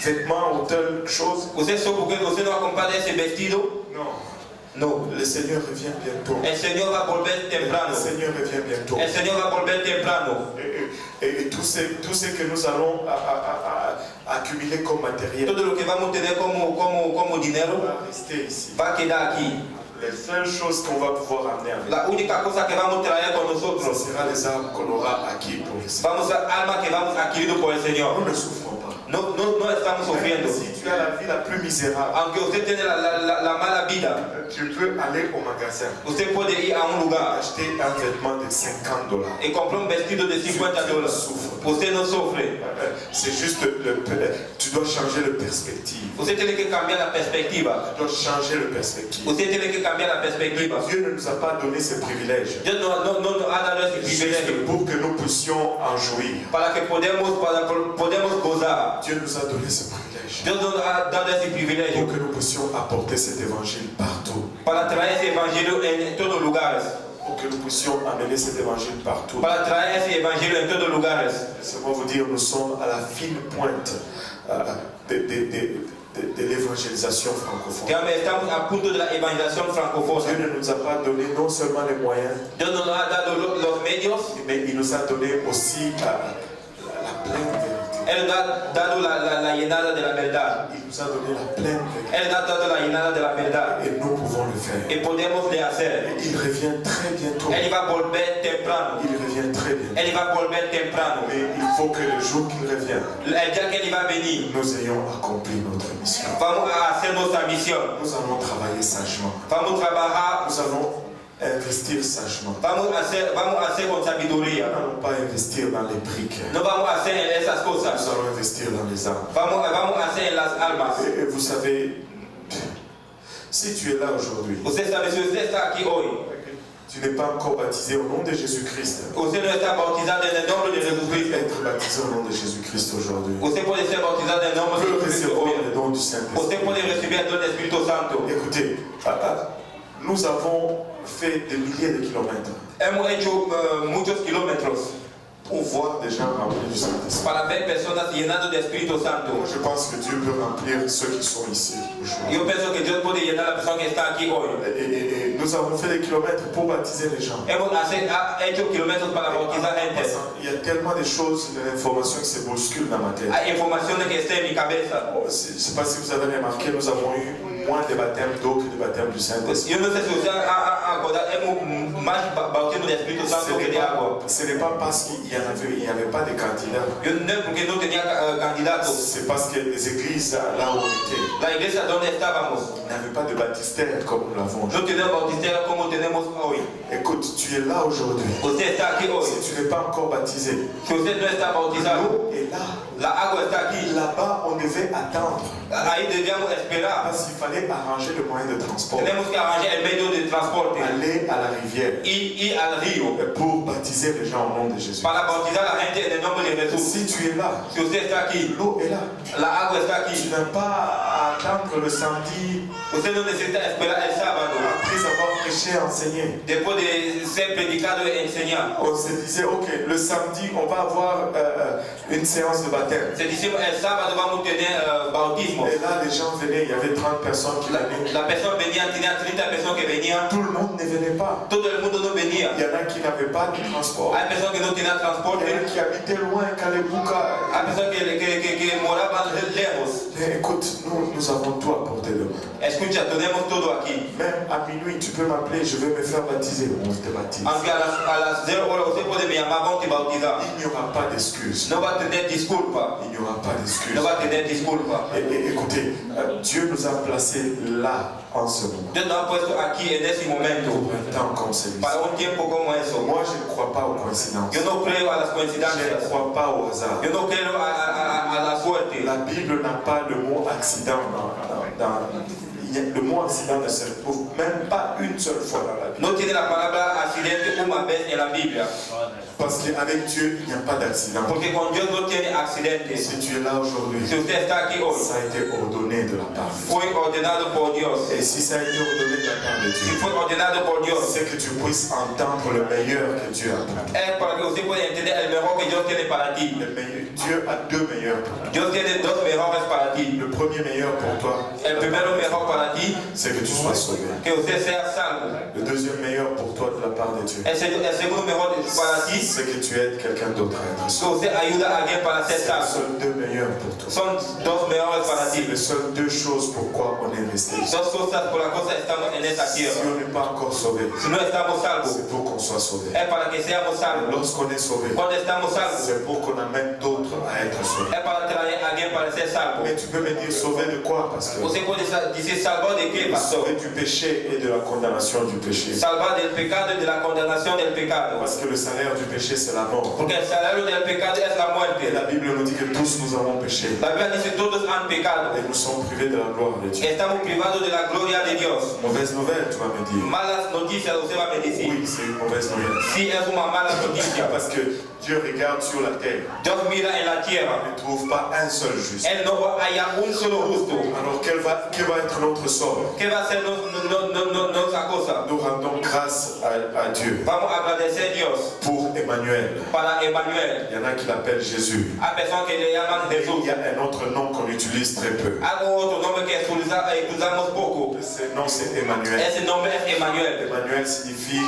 A: vêtement ou telle chose.
B: Você sofre porque você não comprou esse vestido.
A: Non.
B: Não.
A: Le Seigneur revient bientôt.
B: El Señor va a volver temprano.
A: Le Seigneur revient bientôt.
B: El Señor va a volver temprano.
A: Et tout ce que nous allons accumuler comme matériel
B: Todo lo que vamos tener como dinero
A: va rester ici.
B: vai quedar aqui.
A: Les seules choses qu'on va pouvoir amener avec
B: La única cosa que vamos traer con
A: ce
B: nosotros,
A: sera les armes qu'on aura acquis pour le Seigneur.
B: vamos a alma que vamos adquirido por el Señor.
A: Nous ne souffrons pas.
B: No estamos sufriendo.
A: Même si tu as la vie la plus misérable,
B: Aunque usted tiene la mala vida,
A: tu peux aller au magasin
B: usted puede ir a un lugar
A: acheter un vêtement de $50.
B: y comprar un vestido de $50. Usted no sufre.
A: C'est juste tu dois changer de perspective.
B: Usted tiene que cambiar la perspectiva.
A: Tu dois changer de perspective.
B: Usted tiene que cambiar la perspectiva.
A: Dieu ne nous a pas donné ces privilèges.
B: Dios no ha dado ese
A: Juste
B: privilegio
A: pour que nous puissions en jouir.
B: para que podemos gozar.
A: Dieu nous a donné ces privilèges.
B: Dios nos ha dado ese privilegio
A: Pour que nous puissions apporter cet évangile partout.
B: para traer ese evangelio en todos lugares.
A: Pour que nous puissions amener cet évangile partout.
B: Para traer ese evangelio en todos lugares.
A: Laissez-moi vous dire, nous sommes à la fine pointe de l'évangélisation francophone.
B: que estamos a punto de la evangelización
A: Dieu
B: francófona.
A: ne nous a pas donné non seulement les moyens,
B: Dios nos ha dado los medios,
A: mais il nous a donné aussi la pleine vérité.
B: Él nos ha dado la llenada de la verdad.
A: Il nous a donné la pleine vérité.
B: Él nos ha dado la llenada de la verdad.
A: Et nous pouvons le faire.
B: Y podemos le hacer.
A: Et il revient très bientôt.
B: Él va a volver temprano.
A: Il revient très bientôt.
B: Él va a volver temprano.
A: Mais il faut que le jour qu'il revienne,
B: El día que Él va a venir,
A: nous ayons accompli notre mission.
B: vamos a hacer nuestra misión.
A: Nous allons travailler sagement.
B: Vamos a trabajar,
A: Nous allons investir sagement.
B: vamos a hacer con
A: Nous
B: sabiduría.
A: n'allons pas investir dans les briques.
B: No vamos a hacer en esas
A: Nous
B: cosas.
A: allons investir dans les âmes.
B: Vamos a hacer en las almas.
A: Et vous savez, si tu es là aujourd'hui,
B: Usted sabe, si usted está aquí hoy,
A: tu n'es pas encore baptisé au nom de Jésus-Christ.
B: usted no está bautizado en el nombre de Jesucristo.
A: Être baptisé au nom de Jésus-Christ aujourd'hui.
B: Usted puede ser bautizado en el nombre
A: Peut
B: de Jesucristo
A: recevoir
B: hoy.
A: le don du
B: Usted
A: Saint-Esprit.
B: puede recibir el don del Espíritu Santo.
A: Écoutez, nous avons fait des milliers de kilomètres
B: Hemos hecho muchos kilómetros
A: pour voir des gens remplis du Saint-Esprit.
B: para ver personas llenadas de Espíritu Santo.
A: Je pense que Dieu peut remplir ceux qui sont ici aujourd'hui.
B: Yo pienso que Dios puede llenar a la persona que está aquí hoy.
A: Et nous avons fait des kilomètres pour baptiser les gens.
B: Hemos hecho kilómetros para bautizar gente.
A: Il y a tellement de choses, de l'information qui se bousculent dans ma tête.
B: Hay informaciones que están en mi cabeza.
A: Je ne sais pas si vous avez remarqué, nous avons eu moins de baptêmes d'eau que de baptêmes du Saint-Esprit.
B: Yo no sé si usted ha acordado, hemos más bautismo de Espíritu Santo que de agua.
A: Ce n'est pas parce qu'il n'y avait pas de candidats.
B: Yo no porque no tenía candidatos.
A: C'est parce que les églises, là où on était,
B: La iglesia donde estábamos
A: n'avaient pas de baptistère comme nous l'avons.
B: no tenemos bautistera como tenemos hoy.
A: Écoute, tu es là aujourd'hui.
B: Usted está aquí hoy.
A: Si tu n'es pas encore baptisé,
B: Si usted no está bautizado,
A: l'eau est là.
B: la agua está aquí.
A: Là-bas, on devait attendre.
B: Ahí debíamos esperar.
A: Parce qu'il fallait arranger le moyen de transport.
B: Tenemos que arranger el medio de transporte.
A: Aller à la rivière
B: Ir al río
A: pour baptiser les gens au nom de Jésus.
B: para bautizar a la gente en el nombre de Jesús.
A: Si tu es là,
B: Si usted está aquí,
A: l'eau est là.
B: la agua está
A: Tu
B: aquí.
A: n'as pas à attendre le samedi
B: Usted no necesita esperar el sábado
A: après avoir prêché et enseigné.
B: después de ser predicado y enseñar.
A: On se disait, ok, le samedi, on va avoir une séance de baptême.
B: Se dice el sábado vamos a tener bautismo.
A: Et là, les gens venaient, il y avait 30 personnes qui venaient.
B: La persona venía, tenía 30 personas que venían.
A: Tout le monde ne venait pas.
B: Todo el mundo no venía.
A: Il y en a qui n'avaient pas de transport.
B: Hay personas que no tenían transporte.
A: Il y en a qui habitaient loin, Kalebuka.
B: Hay personas que moraban lejos.
A: Mais écoute, nous avons tout apporté demain.
B: Escucha, tenemos todo aquí.
A: Même à minuit, tu peux m'appeler, je vais me faire baptiser. On te baptise.
B: Aunque a las 0 horas usted puede me llamar, vamos a bautizar.
A: Il n'y aura pas d'excuses.
B: No va a tener disculpa.
A: Il n'y aura pas d'excuses.
B: No va a tener disculpa.
A: Et écoutez, Dieu nous a placés là en ce moment.
B: Dios nos ha puesto aquí en ese momento
A: Pour un temps comme celui-ci.
B: para un tiempo como eso.
A: Moi, je ne crois pas aux coïncidences.
B: Yo no creo a las
A: Je
B: coincidencias.
A: ne crois pas au hasard.
B: Yo no creo a la suerte.
A: La Bible n'a pas le mot accident le mot accident ne se retrouve même pas une seule fois dans la Bible.
B: No tiene la palabra accidente una vez en la Biblia.
A: Parce qu'avec Dieu, il n'y a pas d'accident.
B: Porque con Dios no tiene accidentes.
A: Si tu es là aujourd'hui,
B: Si usted está aquí hoy,
A: ça a été ordonné de la part de Dieu.
B: fue ordenado por Dios.
A: Et si ça a été ordonné de la part de
B: Si
A: Dieu,
B: fue ordenado por Dios,
A: c'est que tu puisses entendre le meilleur que Dieu a pour toi.
B: es para que usted pueda entender el mejor que Dios tiene para ti.
A: Dieu a deux meilleurs pour toi.
B: Dios tiene dos mejores para ti.
A: Le premier meilleur pour toi,
B: El primero mejor para ti,
A: c'est que tu sois sauvé.
B: que usted sea salvo.
A: Le deuxième meilleur pour toi de la part de Dieu,
B: El segundo mejor para ti,
A: c'est que tu aides quelqu'un d'autre à être
B: que
A: sauvé.
B: usted ayuda a alguien para ser
A: C'est les
B: salvo.
A: seuls deux meilleurs pour toi.
B: Son dos mejores para
A: C'est
B: ti.
A: les seules deux choses pourquoi on est resté ici.
B: Dos cosas por la cosa estamos en esta
A: Si
B: tierra.
A: on n'est pas encore sauvé,
B: Si no estamos salvos,
A: c'est pour qu'on soit sauvé.
B: es para que seamos salvos.
A: Lorsqu'on est sauvé,
B: Cuando estamos salvos,
A: c'est pour qu'on amène d'autres à être sauvés.
B: es para traer a alguien para ser salvo.
A: Mais tu peux me dire sauvé de quoi? Parce que
B: Usted puede decir salvar de qué, pastor?
A: sauvé du péché et de la condamnation du péché.
B: Salvar del pecado y de la condenación del pecado.
A: Parce que le salaire du péché, c'est la mort.
B: Porque el salario del pecado es la
A: Et
B: muerte.
A: la Bible nous dit que tous nous avons péché.
B: La Biblia dice todos han pecado.
A: Et nous sommes privés de la gloire de Dieu.
B: Estamos privados de la gloria de Dios.
A: Mauvaise nouvelle, tu vas me dire.
B: Malas noticias, usted va a me decir.
A: Oui, c'est une mauvaise nouvelle.
B: Sí, es una mala noticia.
A: Parce que Dieu regarde sur la terre.
B: Dios mira en la tierra
A: Il ne trouve pas un seul juste. juste.
B: no haya un solo justo.
A: Alors quel va être notre sort?
B: ¿Qué va a ser nuestra cosa?
A: Nous rendons grâce à Dieu
B: Vamos a agradecer a Dios
A: pour Emmanuel.
B: para Emmanuel.
A: Il y en a qui l'appellent Jésus.
B: Hay personas que le llaman
A: Et
B: Jesús.
A: il y a un autre nom qu'on utilise très peu.
B: Hay otro nombre que usamos poco.
A: Ce nom c'est Emmanuel.
B: Ese nombre es Emmanuel.
A: Emmanuel signifie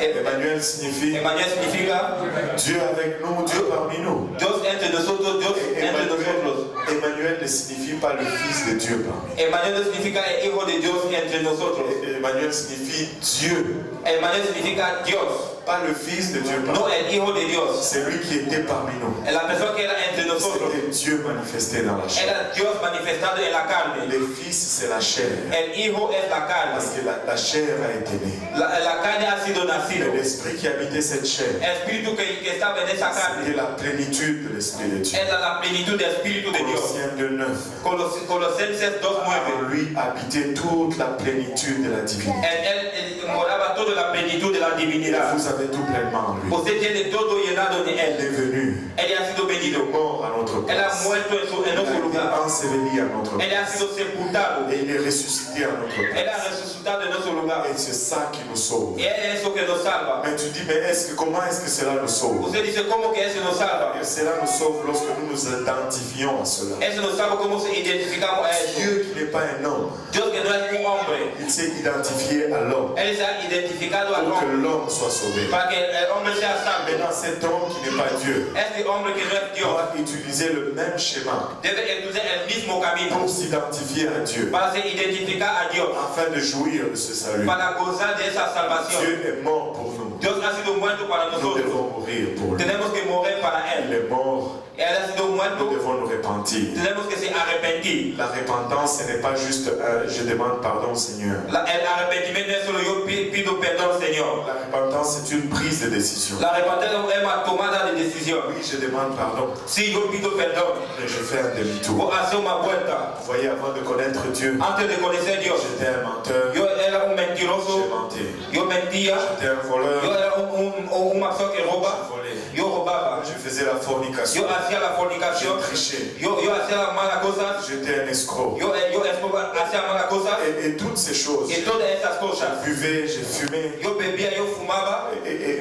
A: Emmanuel significa Dieu avec nous, Dieu parmi nous.
B: Dios entre nosotros, Dios entre nosotros.
A: Emmanuel ne signifie pas le Fils de Dieu parmi nous.
B: Emmanuel no significa el Hijo de Dios entre nosotros.
A: Emmanuel signifie Dieu.
B: Emmanuel significa Dios.
A: Pas le Fils de Dieu parmi
B: No
A: nous.
B: el Hijo de Dios.
A: C'est lui qui était parmi nous.
B: La persona que era entre nosotros.
A: C'était Dieu manifesté dans la chair.
B: Era Dios manifestado en la carne.
A: Le Fils, c'est la chair.
B: El Hijo es la carne.
A: Parce que la chair a été née.
B: La carne ha sido nacido.
A: Mais l'esprit qui habitait cette chair,
B: El espíritu que estaba en esa carne.
A: c'était la plénitude de l'Esprit de Dieu.
B: Era la plenitud del Espíritu de Dios.
A: Colossiens 2:9.
B: Colosenses 2:9.
A: En lui habitait toute la plénitude de la divinité.
B: Él moraba toda la plenitud de la divinidad.
A: Vous avez tout pleinement en lui.
B: Usted tiene todo llenado de
A: Il
B: él.
A: est venu,
B: Él ha sido venido.
A: mort à notre
B: Él ha
A: place.
B: muerto en
A: Il
B: nuestro
A: a
B: lugar.
A: été enseveli à notre
B: Él ha
A: place.
B: sido sepultado.
A: Et il est ressuscité à notre
B: Él ha
A: place.
B: resucitado en nuestro lugar.
A: Et c'est ça qui nous sauve.
B: Y es eso que nos salva.
A: Mais tu dis, mais comment est-ce que cela nous sauve?
B: Usted dice, ¿cómo que eso nos salva?
A: Et cela nous sauve lorsque nous nous identifions à cela.
B: Eso nos salva cómo se identificamos a eso.
A: Dieu qui n'est pas un homme,
B: Dios que no es un hombre.
A: il s'est identifié à l'homme
B: Él se ha identificado al
A: pour que
B: hombre.
A: l'homme soit sauvé.
B: Para que el hombre sea salvo.
A: Maintenant, cet homme qui n'est pas Dieu
B: Este hombre que no es Dios
A: doit utiliser le même schéma
B: debe usar el mismo camino
A: pour s'identifier à Dieu,
B: para se identificar a Dios,
A: afin de jouir de ce salut.
B: para gozar de esa salvación.
A: Dieu est mort pour nous.
B: Dios ha sido muerto para
A: Nous
B: nosotros.
A: devons mourir pour lui.
B: Tenemos que morir para
A: Il
B: Él.
A: est mort,
B: Él ha sido
A: nous
B: muerto.
A: devons nous repentir.
B: Tenemos que se arrepentir.
A: La repentance, ce n'est pas juste je demande pardon, Seigneur.
B: El arrepentimiento no es solo yo pido perdón, Señor.
A: La repentance, c'est une prise de décision.
B: La arrepentimiento es una tomada de decisión.
A: Oui, je demande pardon,
B: Si yo pido perdón,
A: mais je fais un demi-tour.
B: voy a hacer una vuelta.
A: Vous voyez, avant de connaître Dieu,
B: Antes de conocer a Dios,
A: j'étais un menteur,
B: yo era un
A: j'ai
B: mentiroso,
A: menti.
B: yo mentía,
A: J'étais un voleur,
B: yo era una persona que
A: je
B: roba,
A: volais.
B: yo robaba,
A: Je faisais la fornication,
B: yo hacía la
A: je
B: fornicación,
A: trichais,
B: yo hacía las malas cosas,
A: j'étais un escroc.
B: yo hacía malas cosas,
A: Et toutes ces choses,
B: y todas esas
A: je
B: cosas.
A: buvais, j'ai fumé.
B: Yo bebía, yo fumaba.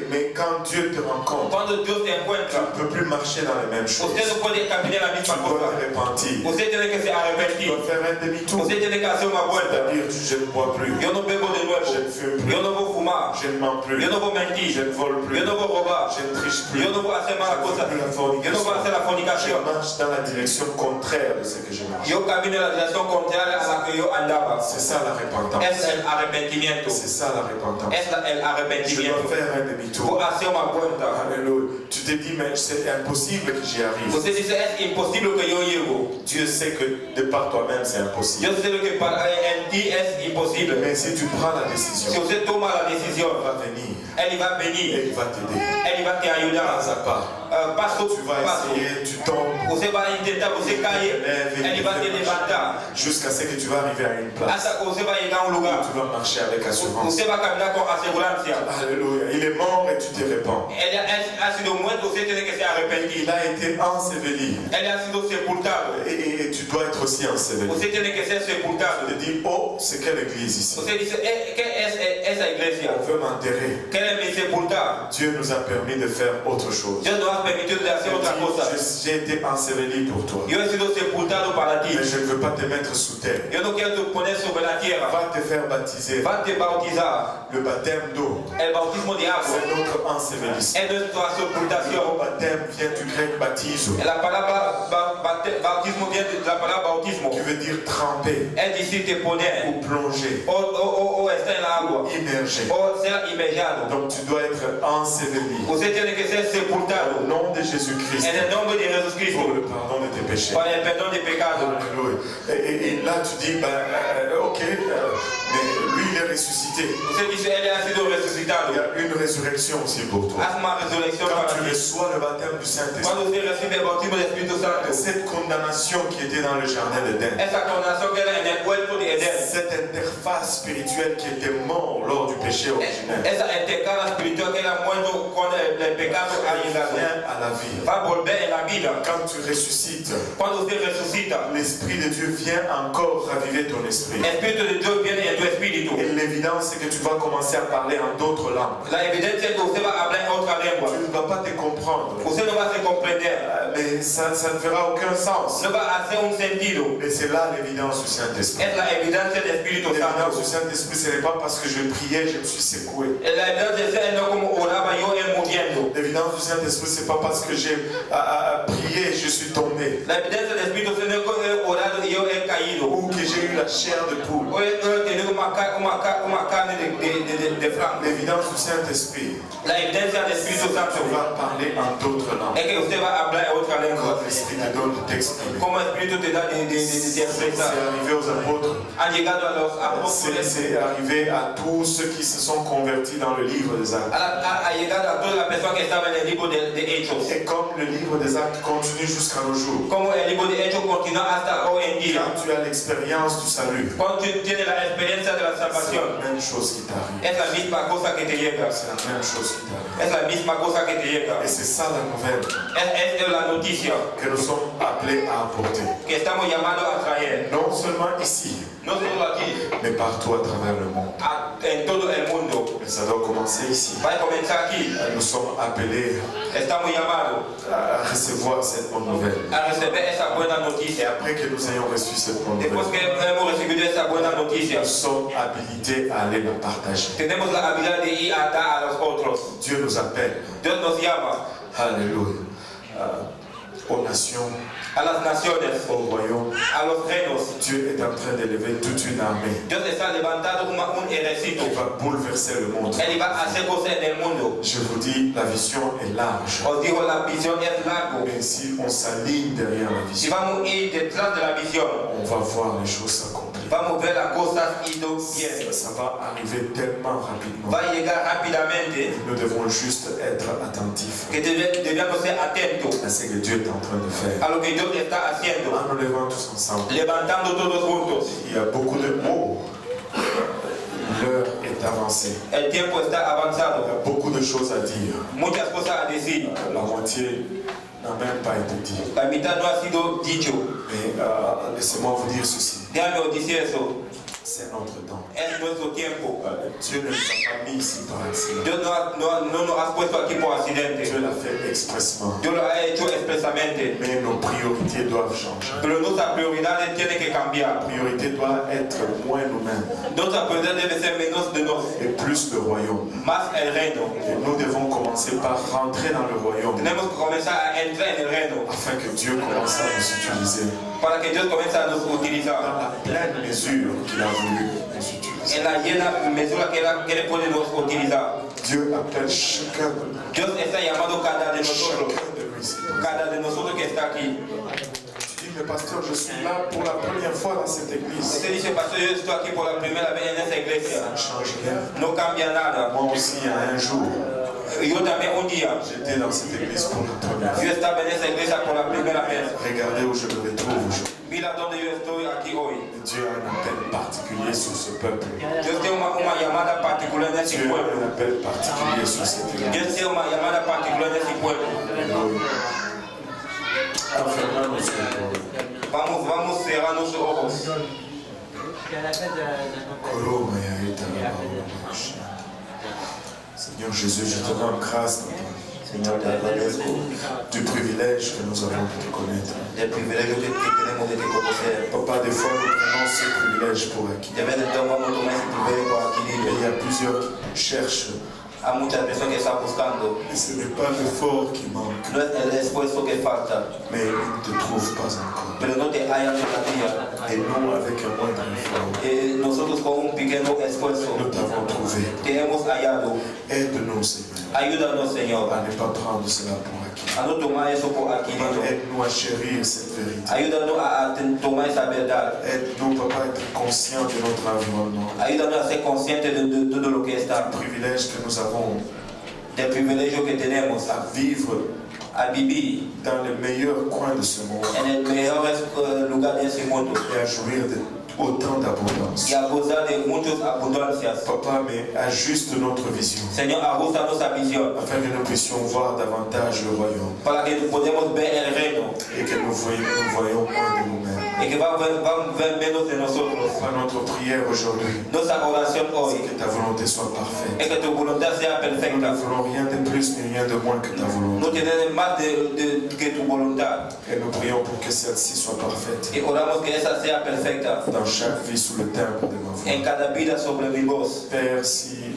A: Mais quand Dieu te rencontre,
B: Cuando Dios te
A: tu
B: encuentra,
A: ne peux plus marcher dans les mêmes choses.
B: usted no puede caminar la
A: Tu
B: misma
A: dois
B: cosa.
A: te repentir.
B: Usted tiene que se
A: Tu
B: arrepentir.
A: dois faire un demi-tour.
B: Usted tiene que hacer una vuelta.
A: C'est-à-dire, je ne bois plus,
B: Yo no bebo de nuevo.
A: je ne fume plus,
B: Yo no voy a fumar.
A: je ne mens plus,
B: Yo no voy a
A: je
B: mentir.
A: ne vole plus,
B: Yo no voy a robar.
A: je ne triche plus,
B: Yo no voy a hacer malas
A: je ne
B: cosas.
A: fais plus la
B: Yo no voy a
A: fornication.
B: hacer la
A: Je
B: fornicación.
A: marche dans la direction contraire de ce que je marche.
B: Yo camino en la dirección contraria a la que yo andaba.
A: C'est ça la repentance.
B: Es el arrepentimiento.
A: C'est ça la repentance.
B: Es el
A: Je dois
B: arrepentimiento.
A: faire un demi-tour.
B: Voy a hacer una vuelta.
A: Alléluia. Tu te dis, mais c'est impossible que j'y arrive.
B: Usted dice, es imposible que yo llego.
A: Dieu sait que de par toi-même, c'est impossible.
B: Yo sé lo que en ti es imposible.
A: Mais si tu prends la
B: Si
A: décision,
B: usted toma la decisión,
A: il va venir
B: Él va a
A: et
B: venir.
A: il va t'aider.
B: Él va a te ayudar.
A: Pas à pas.
B: Paso
A: Tu vas
B: por paso.
A: essayer, tu tombes,
B: Você vai tentar, você cair, ele vai te levantar.
A: jusqu'à ce que tu vas arriver à une place.
B: Hasta que você vai chegar a lugar.
A: Tu vas marcher avec assurance.
B: Você vai caminhar com assegurança.
A: Alléluia. Il est mort et tu te répands.
B: Ele ha sido muerto, você tem que se arrepender.
A: Il a été enseveli.
B: Ele ha sido sepultado.
A: Et tu dois être aussi enseveli.
B: Você tem que ser sepultado.
A: Tu te dis, oh, c'est quelle église ici?
B: Você diz, que é essa igreja?
A: On veut m'enterrer.
B: Querem me sepultar?
A: Dieu nous a permis de faire autre chose.
B: Deus nos ha permitido de hacer outra cosa.
A: J'ai été enseveli pour toi.
B: Eu he sido sepultado para ti.
A: Mais je ne veux pas te mettre sous terre.
B: Eu não quero te poner sobre a tierra.
A: Va te faire baptiser.
B: Vai te bautizar.
A: Le baptême d'eau,
B: El bautismo de agua
A: c'est notre ensevelissement.
B: é nuestra
A: Le
B: sepultación.
A: baptême vient du grec baptizo,
B: La palabra bautismo viene de la palabra bautismo.
A: qui veut dire tremper
B: É decir, te poner
A: ou plonger,
B: ou estar en la agua
A: immerger.
B: ou ser immergido.
A: Donc tu dois être enseveli
B: Você tem que ser
A: au
B: sepultado
A: nom de Jésus-Christ
B: en el nombre de Jesus
A: pour
B: Cristo
A: le pardon de tes péchés.
B: para el perdón de pecado.
A: Alléluia. Et là tu dis, ok, mais lui il est ressuscité.
B: Você disse ele ha sido
A: Il y
B: ressuscitado.
A: a une résurrection aussi pour toi.
B: Há uma ressurreição
A: Quand
B: para
A: tu
B: ti.
A: reçois le baptême du Saint-Esprit,
B: Quando você recebe o batismo do Espírito Santo,
A: cette condamnation qui était dans le jardin d'Éden,
B: essa condenação que era no huerto de Edén,
A: cette interface spirituelle qui était morte lors du péché originel,
B: essa intercala espiritual que era morto quando o pecado ha llegado,
A: vient à la vie.
B: vai volver na vida.
A: Quand tu ressuscites,
B: Quando você ressuscita,
A: l'Esprit de Dieu vient encore raviver ton esprit.
B: o Espírito de Deus vem em teu espírito.
A: Et l'évidence, c'est que tu vas commencer à parler en d'autres langues.
B: A evidência é que você vai falar em outra língua.
A: Tu ne vas pas te comprendre.
B: Você não vai se compreender.
A: Mais ça ne fera aucun sens.
B: Não vai fazer sentido.
A: Et c'est là l'évidence du Saint-Esprit.
B: Essa é a evidência do Espírito
A: L'évidence du
B: Santo.
A: Saint-Esprit, ce n'est pas parce que je priais, je me suis secoué.
B: A evidência é como orava eu e morrendo.
A: L'évidence du Saint-Esprit, ce n'est pas parce que j'ai prié, je suis tombé.
B: A evidência do Espírito Santo é que eu orado e eu he caído.
A: Ou que j'ai eu la chair de poule.
B: Ou eu tenho uma carne de frango.
A: L'évidence du Saint-Esprit,
B: A evidência do Espírito
A: tu
B: Santo
A: vas parler en d'autres langues.
B: é que você vai falar em outra língua.
A: Quand l'Esprit te donne de t'exprimer.
B: Como o Espírito te dá de
A: C'est
B: expressar.
A: arrivé aux apôtres.
B: Ha llegado a los apóstoles.
A: C'est arrivé à tous ceux qui se sont convertis dans le livre des Actes.
B: Ha llegado a todas las personas que estaban en el libro de Hechos.
A: Et comme le livre des Actes continue jusqu'à nos jours,
B: Como el libro de Hechos continúa hasta hoy en día.
A: quand tu as l'expérience du salut,
B: Cuando tú tienes la experiencia de la
A: c'est
B: salvación,
A: la même chose qui t'arrive.
B: es la misma cosa que te llega.
A: C'est la même chose qui t'arrive.
B: Es la misma cosa que te llega.
A: Et c'est ça la nouvelle
B: Es la noticia
A: que nous sommes appelés à apporter.
B: que estamos llamados a traer.
A: Non seulement ici,
B: No solo aquí,
A: mais partout à travers le monde.
B: en todo el mundo.
A: Mais ça doit commencer ici.
B: Va a comenzar aquí.
A: Nous sommes appelés
B: Estamos llamados
A: à recevoir cette bonne nouvelle.
B: a receber esa buena
A: Et
B: noticia.
A: après que nous ayons reçu cette bonne
B: Después
A: nouvelle,
B: que hemos recibido esa buena noticia,
A: nous sommes habilités à aller la partager.
B: tenemos la habilidad de ir a dar a los otros.
A: Dieu nous appelle,
B: Dios nos llama
A: alléluia, aux nations,
B: a las naciones,
A: au royaume.
B: a los reinos.
A: Dieu est en train d'élever toute une armée
B: Dios está levantando un ejército.
A: qui va bouleverser le monde.
B: Él va a hacer cosas en el mundo.
A: Je vous dis, la vision est large.
B: Os digo, la visión es largo.
A: Mais si on s'aligne derrière la
B: Si
A: vision,
B: vamos a ir detrás de la visión,
A: on va voir les choses s'accomplir.
B: vamos a ver las cosas ido bien.
A: Ça va arriver tellement rapidement.
B: Va a llegar rápidamente
A: Nous devons juste être attentifs
B: que debemos ser atentos
A: à ce que Dieu est en train de faire.
B: a lo que Dios está haciendo,
A: En nous levant tous ensemble,
B: levantando todos juntos.
A: il y a beaucoup de mots. L'heure est avancée.
B: El tiempo está
A: Il y
B: avanzado.
A: a beaucoup de choses à dire.
B: Muchas cosas a decir.
A: La moitié n'a même pas été dit.
B: La mitad no ha sido dicho.
A: Mais laissez-moi vous dire ceci.
B: Déjame os decir eso.
A: C'est notre temps.
B: Es nuestro tiempo.
A: Dieu ne nous a pas mis ici par accident.
B: Dios no nos ha puesto aquí por accidente.
A: Dieu l'a fait expressement.
B: Dios lo ha hecho expresamente.
A: Mais nos priorités doivent changer.
B: Pero nuestras prioridades tienen que cambiar.
A: La priorité doit être moins nous-mêmes
B: Nuestra prioridad debe ser menos de nos,
A: et plus le royaume.
B: más el reino.
A: Et nous devons commencer par rentrer dans le royaume
B: Tenemos que comenzar a entrar en el reino
A: afin que Dieu commence à nous utiliser
B: para que Dios comience a nos
A: dans
B: utilizar
A: la pleine mesure qu'il a voulu nous utiliser.
B: en la llena mesura que Él puede nos utilizar.
A: Dieu appelle chacun de nous.
B: Dios está llamando cada de nosotros,
A: Chacun de nous ici.
B: cada de nosotros que está aquí.
A: Tu dis, mais pasteur, je suis là pour la première fois dans cette église.
B: Usted dice, pastor, yo estoy aquí por la primera vez en esta
A: Ça
B: iglesia.
A: ne change rien.
B: No cambia nada.
A: Moi aussi, il y a un jour,
B: Yo también un día,
A: j'étais dans cette église pour la première fois.
B: yo estaba en esta iglesia por la primera vez.
A: Regardez où je me retrouve aujourd'hui.
B: Mira donde yo estoy aquí hoy.
A: Dieu a un appel particulier sur ce peuple.
B: Dios tiene una llamada particular en ese
A: Dieu a
B: pueblo.
A: un appel particulier sur cette église.
B: Dios tiene una llamada particular en ese pueblo.
A: Enfermons nos yeux.
B: Vamos a cerrar nuestros ojos.
A: Seigneur Jésus, je te rends grâce
B: Señor, te agradezco
A: du privilège que nous avons de te connaître.
B: del privilegio que tenemos de te conocer.
A: Papa, des fois nous prenons ce privilège pour acquis.
B: De vez en cuando vamos a tomar ese privilegio por
A: Et
B: adquirirlo.
A: il y a plusieurs qui cherchent
B: a muchas personas que están buscando.
A: Et ce n'est pas l'effort qui manque,
B: No es el esfuerzo que falta,
A: mais ils ne te trouvent pas encore.
B: pero no te hallan todavía.
A: Et nous, avec un moindre effort,
B: Nosotros con un pequeño esfuerzo
A: nous t'avons trouvé.
B: te hemos hallado.
A: Aide-nous, Seigneur,
B: Ayúdanos, Señor,
A: à ne pas prendre cela pour acquis.
B: a no tomar eso por adquirido.
A: Aide-nous à chérir cette vérité.
B: Ayúdanos a tomar esa verdad.
A: Aide-nous, Papa, à être conscient de notre environnement,
B: Ayúdanos a ser conscientes de todo lo que está,
A: du privilège que nous avons
B: del privilegio que tenemos
A: à vivre
B: a vivir
A: dans les meilleurs coins de ce monde
B: en el mejor lugar de ese mundo
A: et à jouir de autant d'abondance.
B: y a gozar de muchas abundancias.
A: Papa, mais ajuste notre vision
B: Señor, ajusta nuestra visión
A: afin que nous puissions voir davantage le royaume
B: para que podamos ver el reino
A: et que nous voyons moins de nous-mêmes.
B: y que vamos a ver menos de nosotros.
A: Pas notre prière aujourd'hui,
B: Nuestra oración hoy
A: c'est que ta volonté soit parfaite.
B: es que tu voluntad sea
A: Nous ne
B: perfecta.
A: voulons rien de plus ni rien de moins que ta
B: No
A: volonté.
B: tenemos más que tu voluntad.
A: Et nous prions pour que celle-ci soit parfaite
B: Y oramos que esa sea perfecta
A: dans chaque vie sous le timbre de ma voix.
B: en cada vida sobre mi voz.
A: Père, s'il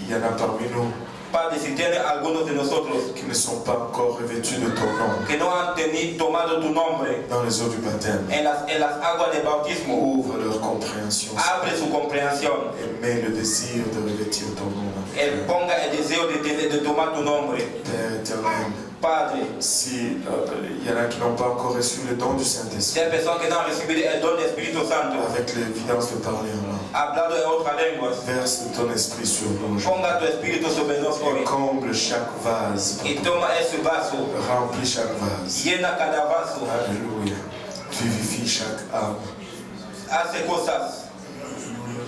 A: y en a parmi nous
B: Padre, si tiene algunos de nosotros
A: qui ne sont pas encore revêtus de ton nom
B: que no han tomado tu nombre
A: dans les eaux du baptême,
B: en las aguas de bautismo,
A: ouvre leur compréhension
B: abre su comprensión.
A: et mets le désir de revêtir ton nom.
B: Él ponga el deseo de tomar tu nombre.
A: Père éternel,
B: Padre,
A: si il y en a qui n'ont pas encore reçu le don du
B: si
A: Saint-Esprit,
B: hay personas que no han recibido el don del Espíritu Santo,
A: avec l'évidence de parler en langue,
B: hablado en otras lenguas,
A: verse ton esprit sur nous aujourd'hui
B: ponga tu Espíritu sobre
A: et
B: nosotros
A: comble chaque vase,
B: y toma ese vaso,
A: remplis chaque vase.
B: llena cada vaso,
A: Alléluia. Vivifie chaque âme.
B: hace cosas.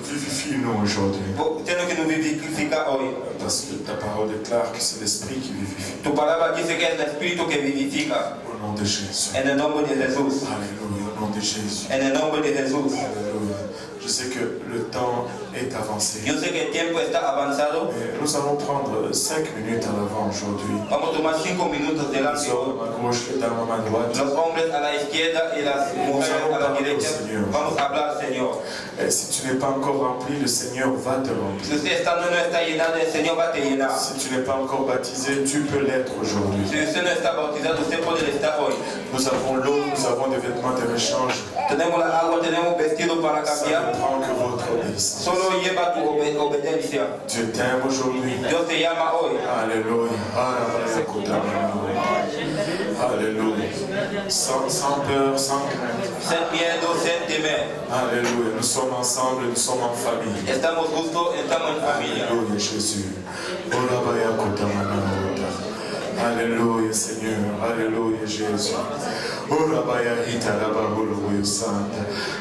A: Vivifie-nous aujourd'hui.
B: Tiene que nos vivificar hoy.
A: Parce que ta parole déclare que c'est l'esprit qui vivifie.
B: Tu palabra dice que es el Espíritu que vivifica.
A: Au nom de Jésus.
B: En el nombre de Jesús.
A: Alléluia. Au nom de Jésus.
B: En el nombre de Jesús.
A: Alléluia. Je sais que le temps est avancé.
B: Yo sé que el tiempo está avanzado.
A: Mais nous allons prendre 5 minutes à l'avant aujourd'hui.
B: Vamos a tomar 5 minutos
A: Les
B: delante.
A: hommes à gauche et dames à droite.
B: Los hombres a la izquierda y las mujeres a la derecha. Vamos a hablar, Señor.
A: Et si tu n'es pas encore rempli, le Seigneur va te remplir.
B: Si usted no está llenado, el Señor va a te llenar.
A: Si tu n'es pas encore baptisé, tu peux l'être aujourd'hui.
B: Si usted no está bautizado, usted puede estar hoy.
A: Nous avons l'eau, nous avons des vêtements de rechange.
B: Tenemos la agua, tenemos vestido para
A: Ça
B: cambiar.
A: ne prend que votre obéissance.
B: Solo lleva tu obediencia.
A: Dieu t'aime aujourd'hui.
B: Dios te llama hoy.
A: Alléluia. Alléluia. Sans peur, sans crainte.
B: Sin miedo, sin temer.
A: Alléluia. Nous sommes ensemble, nous sommes en famille.
B: Estamos justos, estamos en familia.
A: Alléluia, Jésus. Alléluia, Seigneur. Alléluia, Jésus.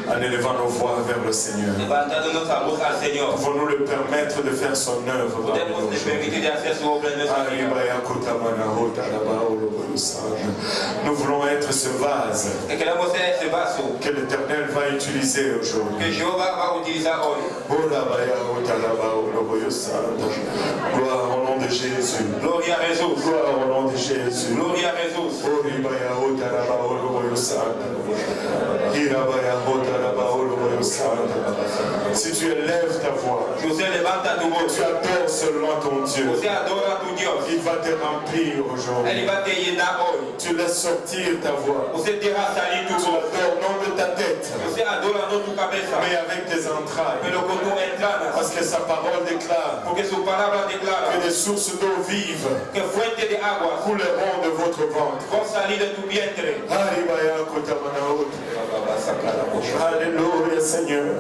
A: En élevant nos voix vers le Seigneur,
B: Levantando nuestra voz al Señor.
A: pouvons-nous le permettre de faire son œuvre parmi
B: Podemos
A: nous
B: te
A: aujourd'hui?
B: permitir de hacer su obra en nuestra vida.
A: Nous voulons être ce vase
B: Que queremos ser ese vaso
A: que l'Éternel va utiliser
B: que
A: aujourd'hui.
B: Jehová va a utilizar hoy.
A: Gloire au nom de Jésus.
B: Gloria a Jesús.
A: Gloire au nom de Jésus.
B: Gloria a Jesús.
A: Si tu élèves ta voix,
B: Si usted levanta tu
A: que
B: voz,
A: tu adores seulement ton Dieu,
B: usted adora a tu Dios.
A: il va te remplir aujourd'hui.
B: Él va a te llenar hoy.
A: Tu laisses sortir ta voix.
B: Usted deja salir tu
A: Tu
B: voz.
A: l'adores non de ta tête,
B: Usted adora no tu cabeza,
A: mais avec tes entrailles.
B: pero con tu entrañas.
A: Parce que sa parole déclare
B: Porque su palabra declara
A: que des sources d'eau vives
B: que fuente de agua
A: couleront de votre ventre.
B: vont salir de tu vientre.
A: Alléluia, Seigneur.